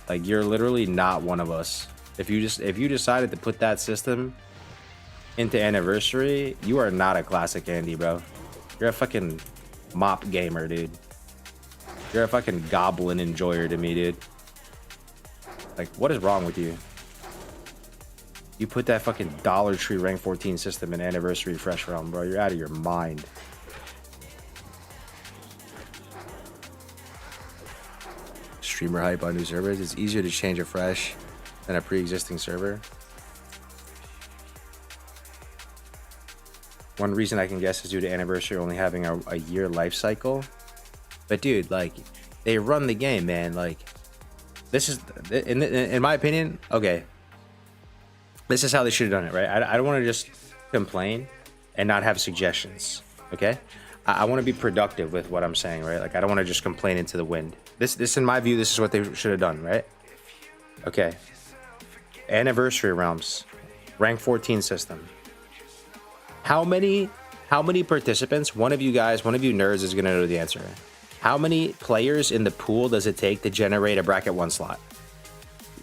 Like, you're literally not one of us. If you decided to put that system into Anniversary, you are not a classic Andy, bro. You're a fucking mop gamer, dude. You're a fucking goblin enjoyer to me, dude. Like, what is wrong with you? You put that fucking Dollar Tree rank 14 system in Anniversary Fresh Realm, bro. You're out of your mind. Streamer hype on new servers. It's easier to change a fresh than a pre-existing server. One reason I can guess is due to Anniversary only having a year life cycle. But dude, like, they run the game, man. Like, this is, in my opinion, okay, this is how they should have done it, right? I don't want to just complain and not have suggestions, okay? I want to be productive with what I'm saying, right? Like, I don't want to just complain into the wind. This, in my view, this is what they should have done, right? Okay. Anniversary Realms, rank 14 system. How many participants? One of you guys, one of you nerds is gonna know the answer. How many players in the pool does it take to generate a bracket 1 slot?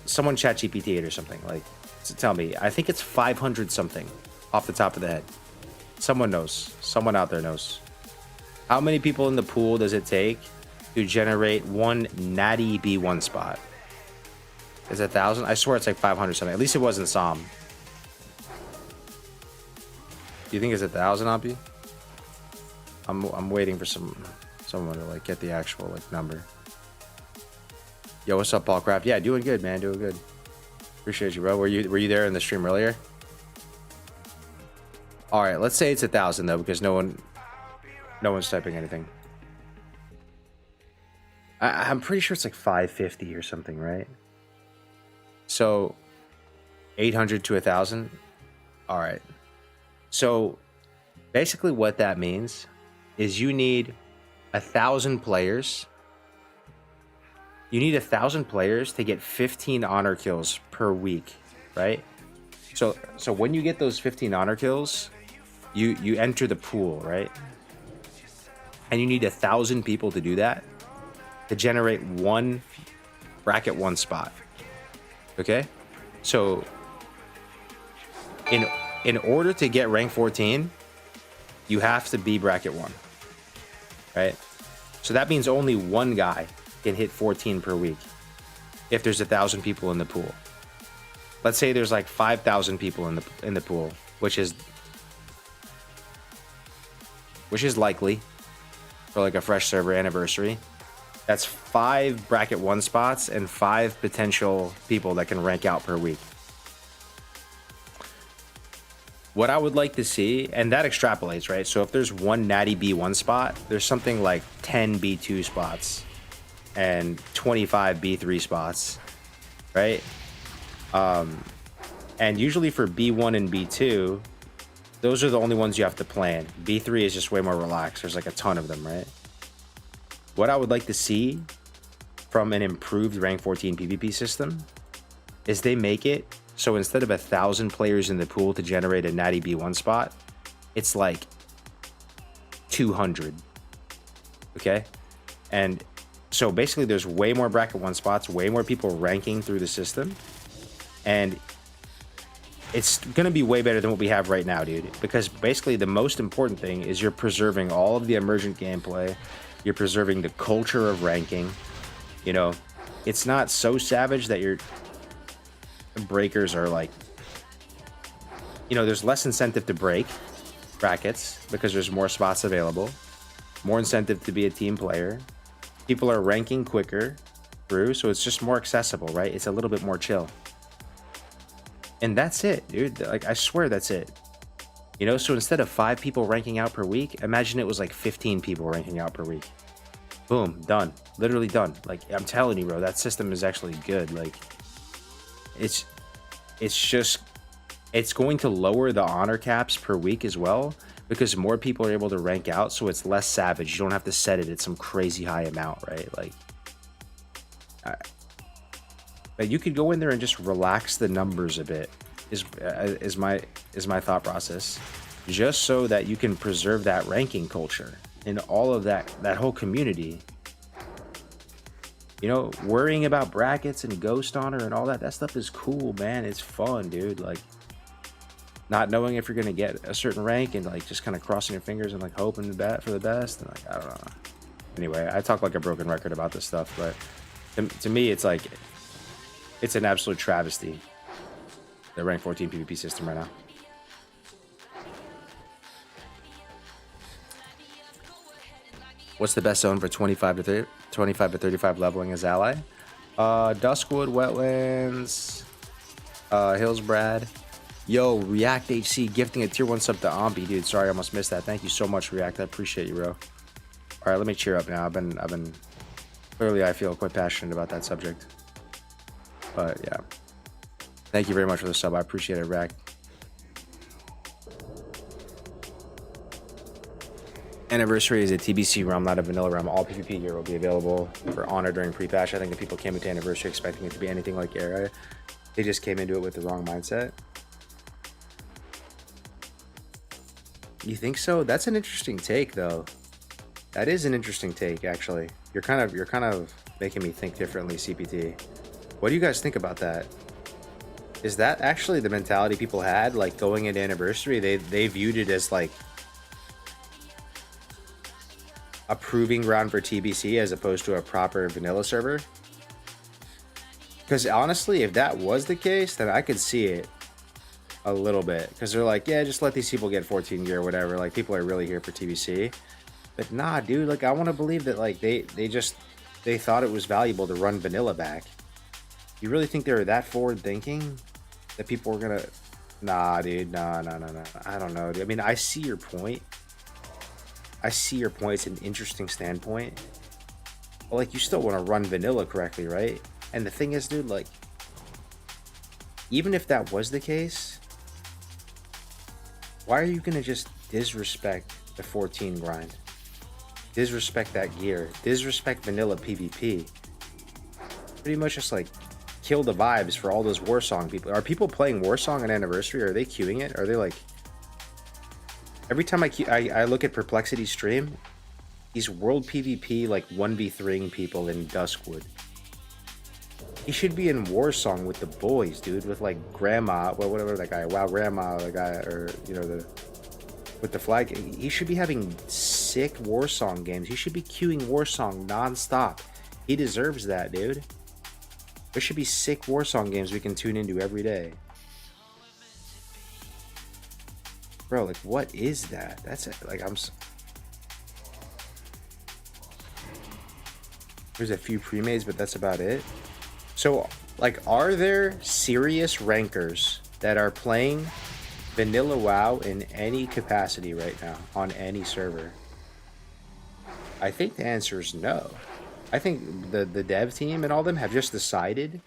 Someone chat GPT it or something. Like, so tell me. I think it's 500 something off the top of the head. Someone knows. Someone out there knows. How many people in the pool does it take to generate one natty B1 spot? Is it 1,000? I swear it's like 500 something. At least it was in Psalm. Do you think it's 1,000, Ampi? I'm waiting for someone to like get the actual like number. Yo, what's up, Paul Craft? Yeah, doing good, man. Doing good. Appreciate you, bro. Were you there in the stream earlier? All right, let's say it's 1,000 though, because no one's typing anything. I'm pretty sure it's like 550 or something, right? So 800 to 1,000. All right. So basically what that means is you need 1,000 players. You need 1,000 players to get 15 honor kills per week, right? So when you get those 15 honor kills, you enter the pool, right? And you need 1,000 people to do that, to generate one bracket 1 spot. Okay? So in order to get rank 14, you have to be bracket 1. Right? So that means only one guy can hit 14 per week if there's 1,000 people in the pool. Let's say there's like 5,000 people in the pool, which is likely for like a fresh server Anniversary. That's 5 bracket 1 spots and 5 potential people that can rank out per week. What I would like to see, and that extrapolates, right? So if there's one natty B1 spot, there's something like 10 B2 spots and 25 B3 spots right? And usually for B1 and B2, those are the only ones you have to plan. B3 is just way more relaxed. There's like a ton of them, right? What I would like to see from an improved rank 14 PvP system is they make it so instead of 1,000 players in the pool to generate a natty B1 spot, it's like 200. Okay? And so basically there's way more bracket 1 spots, way more people ranking through the system. And it's going to be way better than what we have right now, dude. Because basically the most important thing is you're preserving all of the emergent gameplay. You're preserving the culture of ranking. You know, it's not so savage that your breakers are like, you know, there's less incentive to break brackets because there's more spots available. More incentive to be a team player. People are ranking quicker through, so it's just more accessible, right? It's a little bit more chill. And that's it, dude. Like, I swear that's it. You know, so instead of 5 people ranking out per week, imagine it was like 15 people ranking out per week. Boom, done. Literally done. Like, I'm telling you, bro, that system is actually good. Like, it's going to lower the honor caps per week as well, because more people are able to rank out, so it's less savage. You don't have to set it at some crazy high amount, right? Like, but you could go in there and just relax the numbers a bit. Is my thought process, just so that you can preserve that ranking culture and all of that whole community. You know, worrying about brackets and ghost honor and all that stuff is cool, man. It's fun, dude. Like, not knowing if you're gonna get a certain rank and like just kind of crossing your fingers and like hoping for the best, and like, I don't know. Anyway, I talk like a broken record about this stuff, but to me, it's like, it's an absolute travesty, the rank 14 PvP system right now. What's the best zone for 25 to 35 leveling as ally? Duskwood, Wetlands, Hillsbrad. Yo, React HC gifting a tier 1 sub to Ombi, dude. Sorry, I almost missed that. Thank you so much, React. I appreciate you, bro. All right, let me cheer up now. I've been clearly, I feel quite passionate about that subject. But yeah, thank you very much for the sub. I appreciate it, React. Anniversary is a TBC realm, not a vanilla realm. All PvP gear will be available for honor during pre-patch. I think the people came into Anniversary expecting it to be anything like Era. They just came into it with the wrong mindset. You think so? That's an interesting take, though. That is an interesting take, actually. You're kind of making me think differently, CPT. What do you guys think about that? Is that actually the mentality people had, like going into Anniversary? They viewed it as like a proving ground for TBC as opposed to a proper vanilla server? Because honestly, if that was the case, then I could see it a little bit. Because they're like, yeah, just let these people get 14 gear or whatever. Like, people are really here for TBC. But nah, dude, like, I want to believe that like they thought it was valuable to run vanilla back. You really think they were that forward thinking that people were gonna? Nah, dude, no. I don't know, dude. I mean, I see your point. It's an interesting standpoint. But like, you still want to run vanilla correctly, right? And the thing is, dude, like, even if that was the case, why are you gonna just disrespect the 14 grind? Disrespect that gear. Disrespect vanilla PvP. Pretty much just like kill the vibes for all those Warsong people. Are people playing Warsong on Anniversary? Are they queuing it? Are they like... Every time I look at Perplexity's stream, he's world PvP like 1v3ing people in Duskwood. He should be in Warsong with the boys, dude, with like Grandma, well, whatever that guy, Wow Grandma, the guy, or, you know, with the flag. He should be having sick Warsong games. He should be queuing Warsong non-stop. He deserves that, dude. There should be sick Warsong games we can tune into every day. Bro, like, what is that? That's it. Like, there's a few pre-mades, but that's about it. So, like, are there serious rankers that are playing vanilla WoW in any capacity right now on any server? I think the answer is no. I think the dev team and all them have just decided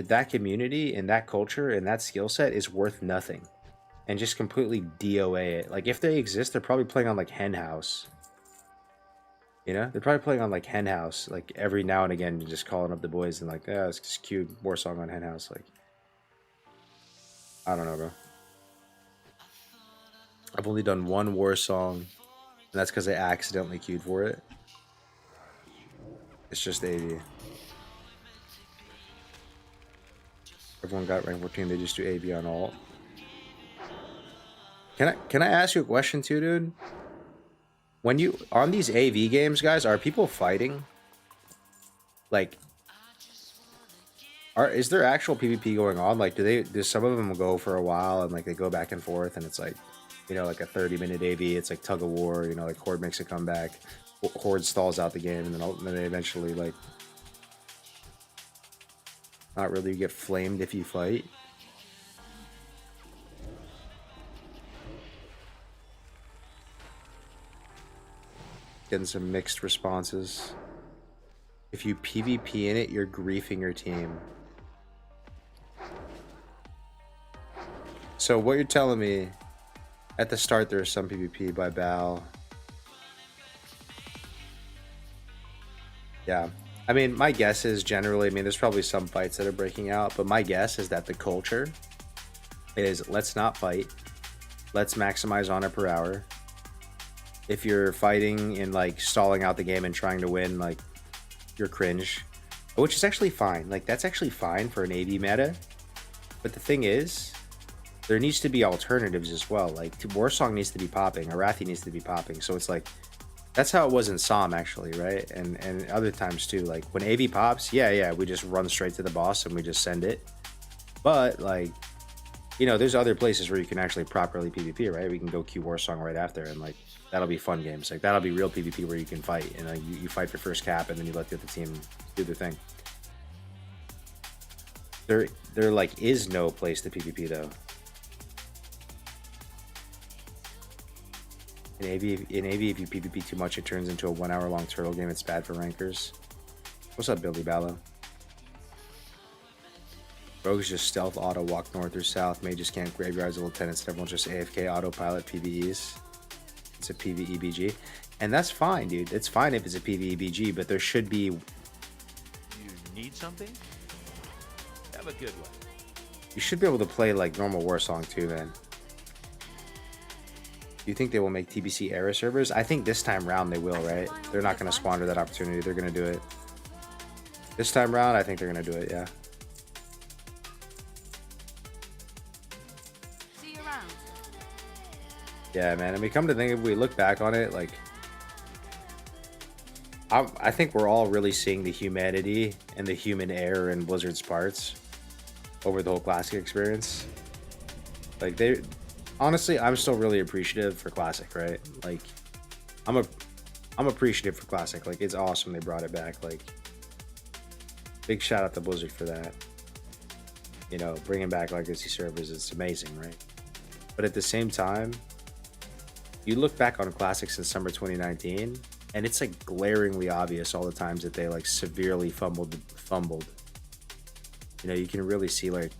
that community and that culture and that skill set is worth nothing, and just completely DOA it. Like if they exist, they're probably playing on like Hen House. You know, they're probably playing on like Hen House, like every now and again, just calling up the boys and like, yeah, it's just cute war song on Hen House. Like, I don't know, bro. I've only done one war song, and that's because I accidentally queued for it. It's just AV. Everyone got rank 14. They just do AV on alt. Can I ask you a question too, dude? When you on these AV games, guys, are people fighting? Like, is there actual PvP going on? Like, do some of them go for a while and like they go back and forth, and it's like, you know, like a 30-minute AV. It's like tug of war. You know, like Horde makes a comeback, Horde stalls out the game, and then they eventually like, not really get flamed if you fight. Getting some mixed responses. If you PvP in it, you're griefing your team. So what you're telling me, at the start there's some PvP by Bal. Yeah. I mean, my guess is generally, I mean, there's probably some fights that are breaking out, but my guess is that the culture is let's not fight. Let's maximize honor per hour. If you're fighting and like stalling out the game and trying to win, like you're cringe, which is actually fine. Like that's actually fine for an AD meta. But the thing is, there needs to be alternatives as well. Like Warsong needs to be popping, Arathi needs to be popping. So it's like, that's how it was in SOM actually, right? And other times too. Like when AV pops, yeah, we just run straight to the boss and we just send it. But like, you know, there's other places where you can actually properly PvP, right? We can go Q Warsong right after, and like that'll be fun games. Like that'll be real PvP where you can fight, and like, you fight your first cap, and then you let the other team do their thing. There like is no place to PvP though. In AV, if you PvP too much, it turns into a 1 hour long turtle game. It's bad for rankers. What's up, Billy Ballo? Rogues just stealth auto walk north or south. Mages can't graveyards of lieutenants. Everyone's just AFK autopilot PvEs. It's a PvEBG. And that's fine, dude. It's fine if it's a PvEBG, but there should be... You need something? Have a good one. You should be able to play like normal Warsong too, man. Do you think they will make TBC era servers? I think this time round they will, right? They're not going to squander that opportunity. They're going to do it. This time round, I think they're going to do it, yeah. See you around. Yeah, man. And we come to think, if we look back on it, like, I think we're all really seeing the humanity and the human error in Blizzard's parts over the whole Classic experience. Like, honestly, I'm still really appreciative for Classic, right? Like, I'm appreciative for Classic. Like, it's awesome they brought it back. Like, big shout out to Blizzard for that. You know, bringing back legacy servers, it's amazing, right? But at the same time, you look back on Classic since summer 2019, and it's like glaringly obvious all the times that they like severely fumbled. You know, you can really see like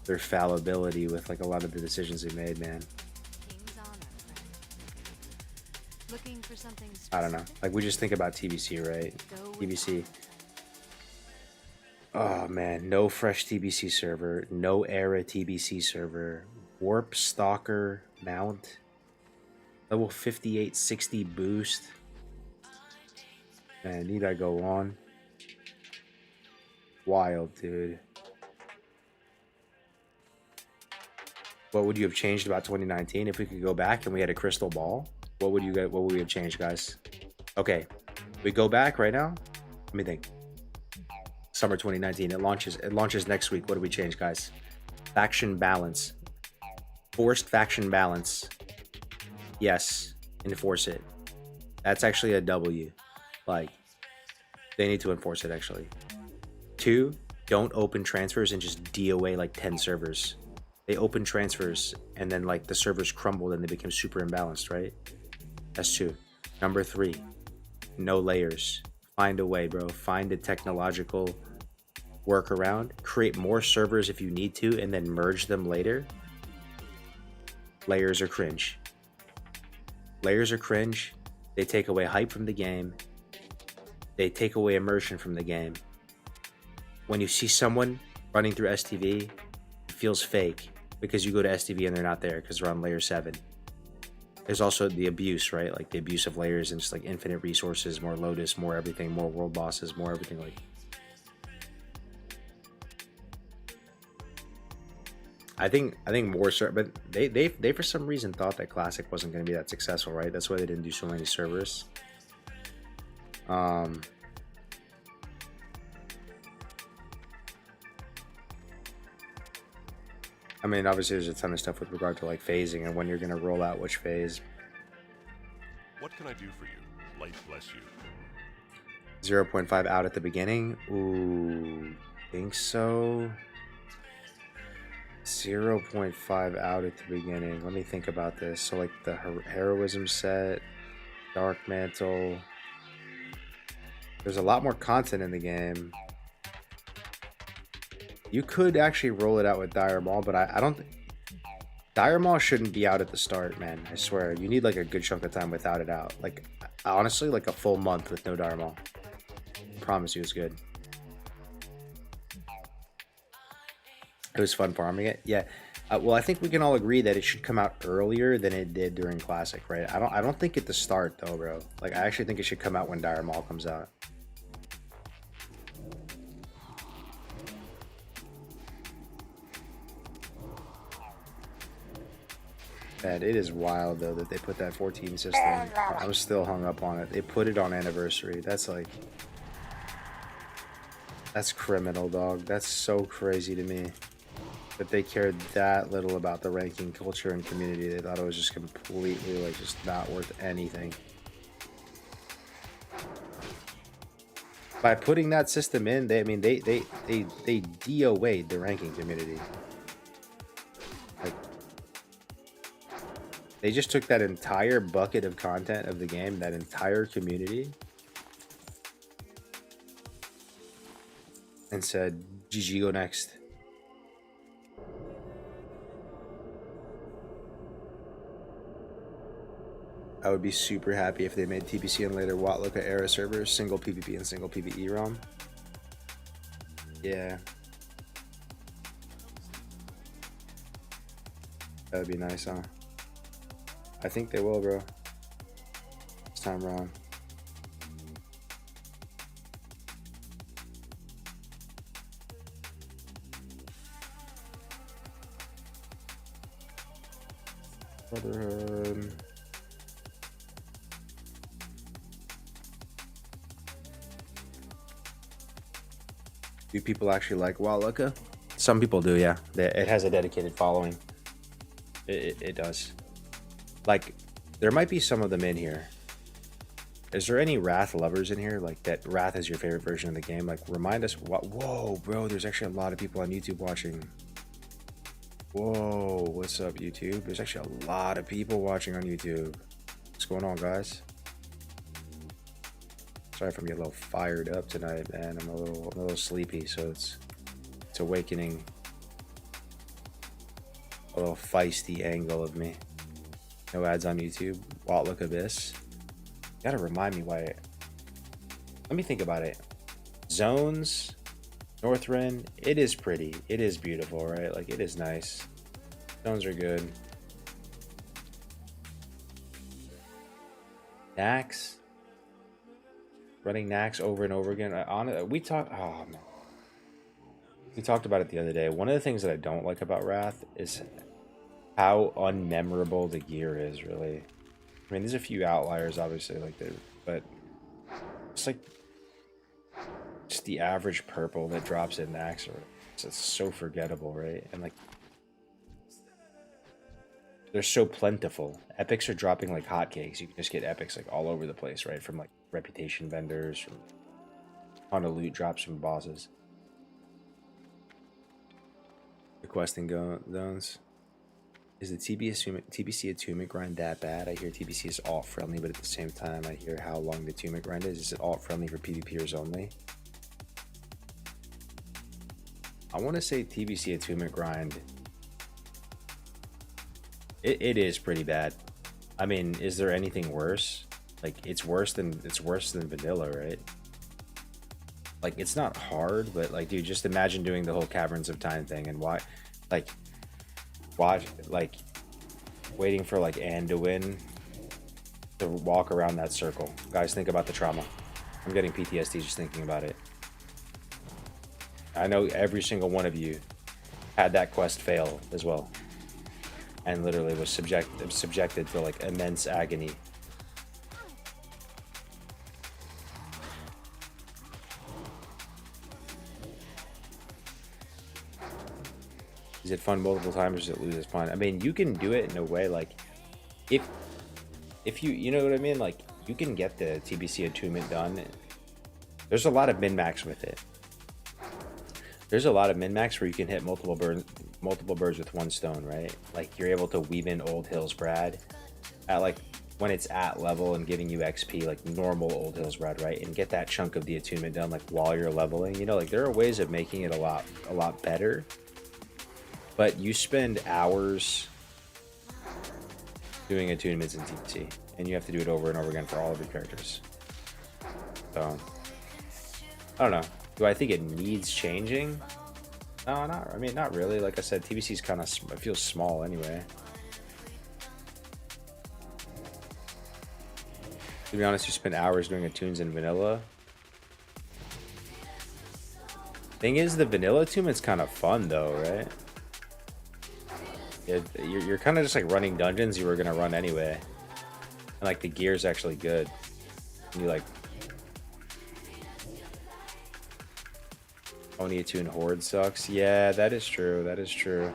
their fallibility with like a lot of the decisions they made, man. King's honor, friend. Looking for something specific? I don't know. Like we just think about TBC, right? TBC. Oh man, no fresh TBC server, no era TBC server, warp stalker mount, level 58, 60 boost. Man, need I go on? Wild, dude. What would you have changed about 2019 if we could go back and we had a crystal ball? What would we have changed, guys? Okay, we go back right now. Let me think. Summer 2019. It launches next week. What do we change, guys? Faction balance. Forced faction balance. Yes, enforce it. That's actually a W. Like, they need to enforce it, actually. 2, don't open transfers and just DOA like 10 servers. They open transfers and then like the servers crumbled and they became super imbalanced, right? That's 2. Number 3, no layers. Find a way, bro. Find a technological workaround, create more servers if you need to, and then merge them later, layers are cringe. Layers are cringe. They take away hype from the game. They take away immersion from the game. When you see someone running through STV, it feels fake because you go to STV and they're not there because they're on layer 7. There's also the abuse, right? Like the abuse of layers and just like infinite resources, more Lotus, more everything, more world bosses, more everything. Like, I think more, but they for some reason thought that Classic wasn't going to be that successful, right? That's why they didn't do so many servers. I mean, obviously there's a ton of stuff with regard to like phasing and when you're going to roll out which phase. What can I do for you? Light bless you. 0.5 out at the beginning. Ooh, think so. 0.5 out at the beginning. Let me think about this. So like the heroism set, Dark Mantle. There's a lot more content in the game. You could actually roll it out with Dire Maul, but I don't think Dire Maul shouldn't be out at the start, man. I swear. You need like a good chunk of time without it out. Like honestly, like a full month with no Dire Maul. I promise you it's good. It was fun farming it. Yeah. Well, I think we can all agree that it should come out earlier than it did during Classic, right? I don't think at the start though, bro. Like I actually think it should come out when Dire Maul comes out. Man, it is wild though that they put that 14 system. I'm still hung up on it. They put it on anniversary. That's like, that's criminal, dog. That's so crazy to me that they cared that little about the ranking culture and community. They thought it was just completely like just not worth anything. By putting that system in, they DOA'd the ranking community. Like, they just took that entire bucket of content of the game, that entire community, and said, GG, go next. I would be super happy if they made TBC and later Warlock era servers, single PvP and single PvE ROM. Yeah. That would be nice, huh? I think they will, bro. This time around. Brotherhood. Do people actually like Warlock? Some people do, yeah. It has a dedicated following. It does. Like, there might be some of them in here. Is there any Wrath lovers in here? Like, that Wrath is your favorite version of the game? Like, remind us what. Whoa, bro, there's actually a lot of people on YouTube watching. Whoa, what's up, YouTube? There's actually a lot of people watching on YouTube. What's going on, guys? Sorry if I'm getting a little fired up tonight, man. I'm a little sleepy, so it's awakening a little feisty angle of me. No ads on YouTube. Warlock Abyss. You gotta remind me why. Let me think about it. Zones, Northrend. It is pretty. It is beautiful, right? Like, it is nice. Zones are good. Nax. Running Nax over and over again. We talked about it the other day. One of the things that I don't like about Wrath is how unmemorable the gear is, really. I mean, there's a few outliers, obviously, like but it's like just the average purple that drops in Nax, it's so forgettable, right? And like, they're so plentiful. Epics are dropping like hotcakes. You can just get epics like all over the place, right? From like reputation vendors, from ton of loot drops from bosses. Requesting zones. Is the TBC attunement grind that bad? I hear TBC is alt friendly, but at the same time, I hear how long the attunement grind is. Is it alt friendly for PvPers only? I want to say TBC attunement grind. It is pretty bad. I mean, is there anything worse? Like, it's worse than vanilla, right? Like, it's not hard, but like, dude, just imagine doing the whole Caverns of Time thing and watch, like, waiting for like Anne to win to walk around that circle. Guys, think about the trauma. I'm getting PTSD just thinking about it. I know every single one of you had that quest fail as well, and literally was subjected to like immense agony. Is it fun multiple times or does it lose its fun? I mean, you can do it in a way like if you know what I mean, like you can get the TBC attunement done. There's a lot of min-max with it. There's a lot of min-max where you can hit multiple birds with one stone, right? Like you're able to weave in Old Hills Brad at like when it's at level and giving you XP like normal Old Hills Brad, right? And get that chunk of the attunement done like while you're leveling. You know, like there are ways of making it a lot better. But you spend hours doing attunements in TBC, and you have to do it over and over again for all of your characters. So, I don't know. Do I think it needs changing? No, not really. Like I said, TBC's kind of, it feels small anyway. To be honest, you spend hours doing attunes in vanilla. Thing is, the vanilla attunement's kind of fun though, right? You're kind of just like running dungeons you were gonna run anyway, and like the gear's actually good. And you like Oni attune horde sucks. Yeah, that is true. That is true.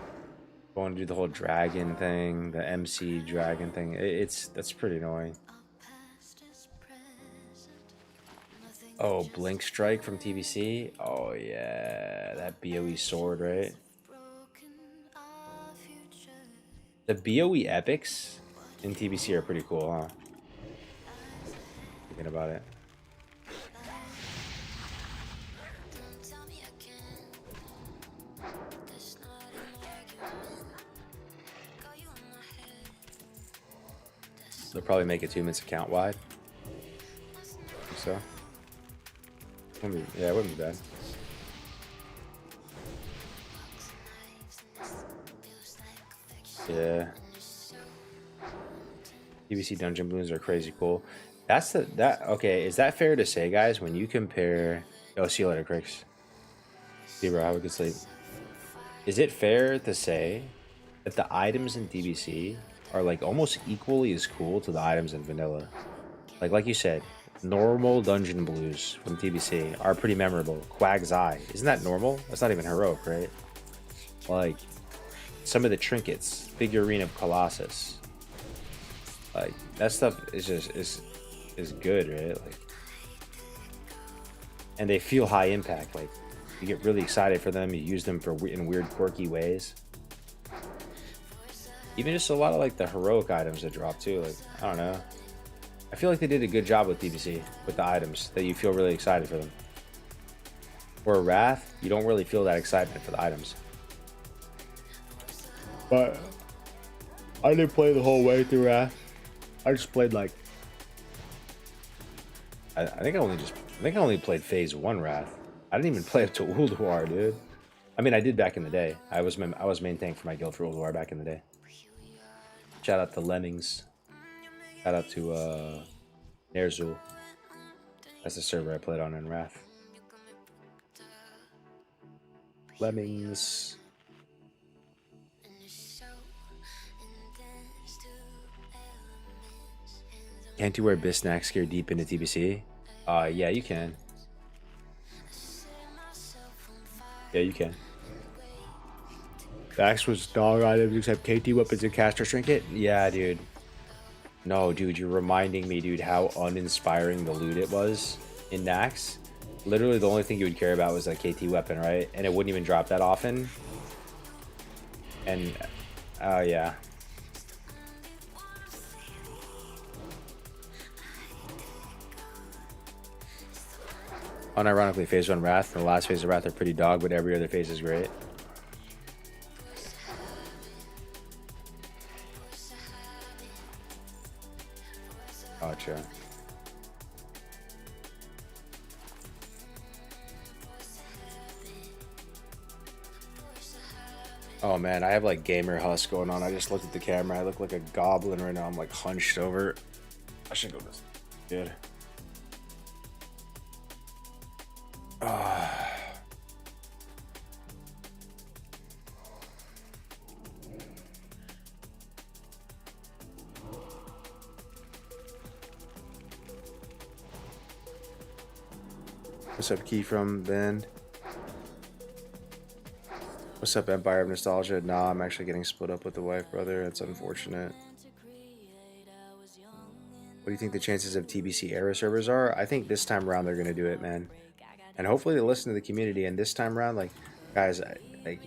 Going to do the whole dragon thing, the MC dragon thing. That's pretty annoying. Oh, Blink Strike from TBC. Oh yeah, that BOE sword, right? The BOE epics in TBC are pretty cool, huh? Thinking about it. They'll probably make attunements account wide. So, yeah, it wouldn't be bad. Yeah. TBC dungeon balloons are crazy cool. Okay, is that fair to say, guys, when you compare... Oh, see you later, Cricks. See you, bro. Have a good sleep. Is it fair to say that the items in TBC are like almost equally as cool to the items in vanilla? Like you said, normal dungeon blues from TBC are pretty memorable. Quag's Eye. Isn't that normal? That's not even heroic, right? Like... some of the trinkets, figurine of Colossus, like that stuff is just is good, right? Like, and they feel high impact. Like you get really excited for them. You use them in weird, quirky ways. Even just a lot of like the heroic items that drop too. Like I don't know. I feel like they did a good job with TBC with the items that you feel really excited for them. For Wrath, you don't really feel that excitement for the items. But I didn't play the whole way through Wrath. I just played like I think I only played phase 1 Wrath. I didn't even play up to Ulduar, dude. I mean, I did back in the day. I was main tank for my guild for Ulduar back in the day. Shout out to Lemmings. Shout out to Nerzul. That's the server I played on in Wrath. Lemmings. Can't you wear Bisnax gear deep into TBC? Yeah, you can. Yeah, you can. Vax was dog items except KT weapons and caster trinket? Yeah, dude. No, dude, you're reminding me, dude, how uninspiring the loot it was in Nax. Literally, the only thing you would care about was that KT weapon, right? And it wouldn't even drop that often. And, yeah. Unironically, phase 1 Wrath and the last phase of Wrath are pretty dog, but every other phase is great. Gotcha. Oh man, I have like gamer husk going on. I just looked at the camera. I look like a goblin right now. I'm like hunched over. I should go this. Good. What's up, Key from Ben? What's up, Empire of Nostalgia? Nah, I'm actually getting split up with the wife, brother. That's unfortunate. What do you think the chances of TBC era servers are? I think this time around they're gonna do it, man. And hopefully they listen to the community. And this time around, like, guys, like,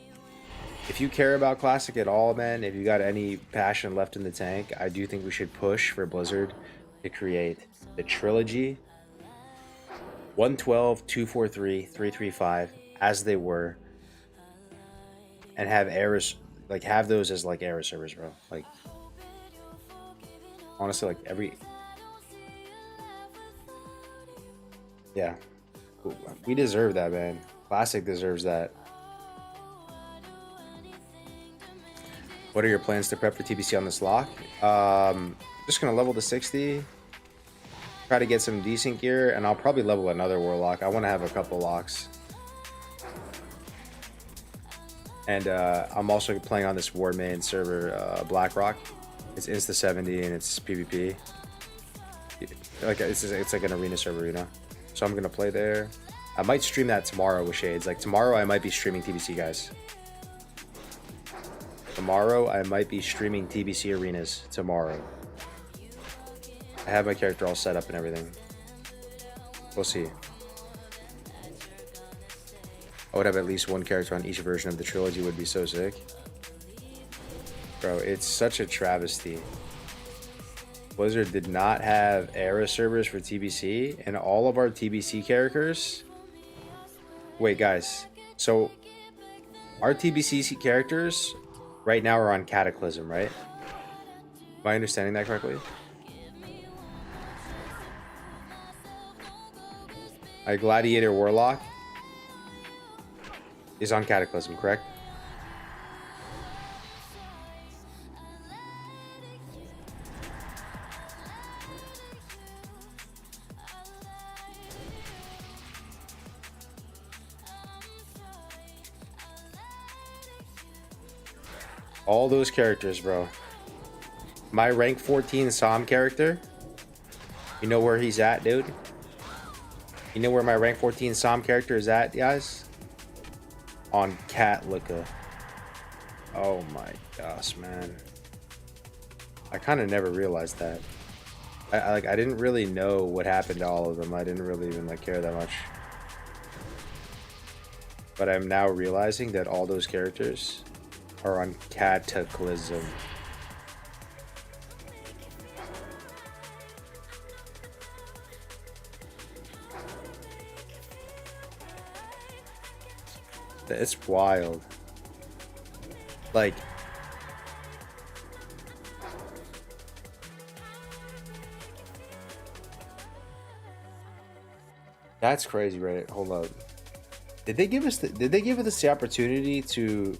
if you care about Classic at all, man, if you got any passion left in the tank, I do think we should push for Blizzard to create the trilogy 112, 243, 335 as they were, and have errors, like have those as like era servers, bro. Like honestly, like yeah, we deserve that, man. Classic deserves that. What are your plans to prep for TBC on this lock? Just gonna level to 60. Try to get some decent gear, and I'll probably level another Warlock. I want to have a couple locks. And I'm also playing on this War main server, BlackRock. It's Insta 70 and it's PvP. Like it's like an arena server, you know. So I'm gonna play there. I might stream that tomorrow with Shades. Like tomorrow, I might be streaming TBC, guys. Tomorrow, I might be streaming TBC arenas tomorrow. I have my character all set up and everything. We'll see. I would have at least one character on each version of the trilogy. Would be so sick. Bro, it's such a travesty. Blizzard did not have era servers for TBC, and all of our TBC characters... Wait, guys. So, our TBC characters right now are on Cataclysm, right? Am I understanding that correctly? A Gladiator Warlock is on Cataclysm, correct? All those characters, bro. My rank 14 Psalm character, you know where he's at, dude? You know where my rank 14 Psalm character is at, guys? On Catlica. Oh my gosh, man. I kind of never realized that. I didn't really know what happened to all of them. I didn't really even like care that much. But I'm now realizing that all those characters are on Cataclysm. It's wild. Like, that's crazy, right? Hold up. Did they give us the opportunity to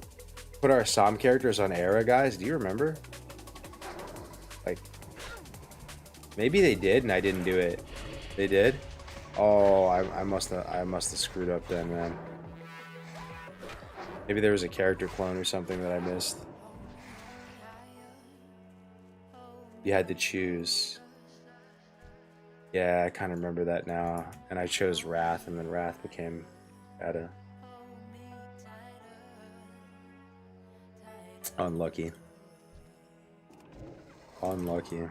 put our Psalm characters on Era, guys? Do you remember? Like, maybe they did and I didn't do it. They did? Oh, I must have screwed up then, man. Maybe there was a character clone or something that I missed. You had to choose. Yeah, I kind of remember that now. And I chose Wrath, and then Wrath became Ada. Unlucky. Unlucky.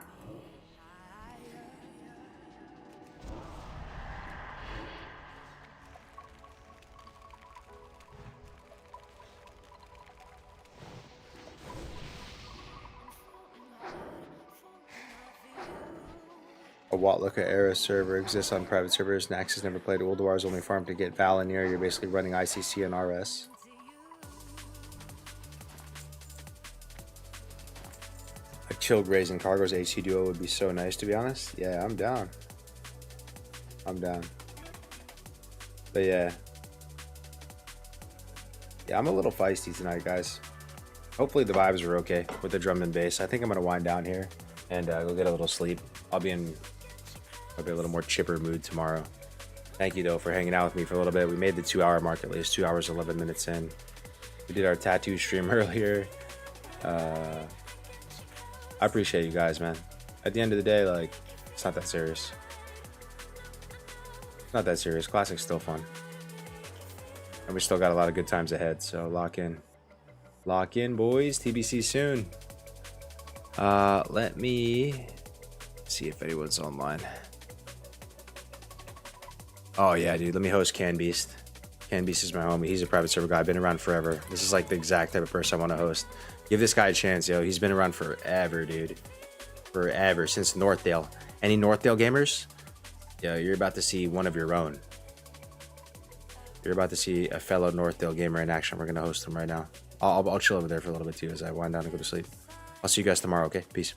A Warlock era server exists on private servers. Nax has never played Ulduar's only farm to get Valinir. You're basically running ICC and RS. A chill grazing cargo's HC duo would be so nice, to be honest. Yeah, I'm down. I'm down. But yeah. Yeah, I'm a little feisty tonight, guys. Hopefully the vibes are okay with the drum and bass. I think I'm going to wind down here and go get a little sleep. I'll be a little more chipper mood tomorrow. Thank you, though, for hanging out with me for a little bit. We made the 2-hour mark at least, 2 hours, 11 minutes in. We did our tattoo stream earlier. I appreciate you guys, man. At the end of the day, like, it's not that serious. It's not that serious. Classic's still fun. And we still got a lot of good times ahead, so lock in. Lock in, boys. TBC soon. Let me see if anyone's online. Oh, yeah, dude. Let me host Can Beast. Can Beast is my homie. He's a private server guy. Been around forever. This is like the exact type of person I want to host. Give this guy a chance, yo. He's been around forever, dude. Forever. Since Northdale. Any Northdale gamers? Yo, you're about to see one of your own. You're about to see a fellow Northdale gamer in action. We're going to host him right now. I'll chill over there for a little bit, too, as I wind down and go to sleep. I'll see you guys tomorrow, okay? Peace.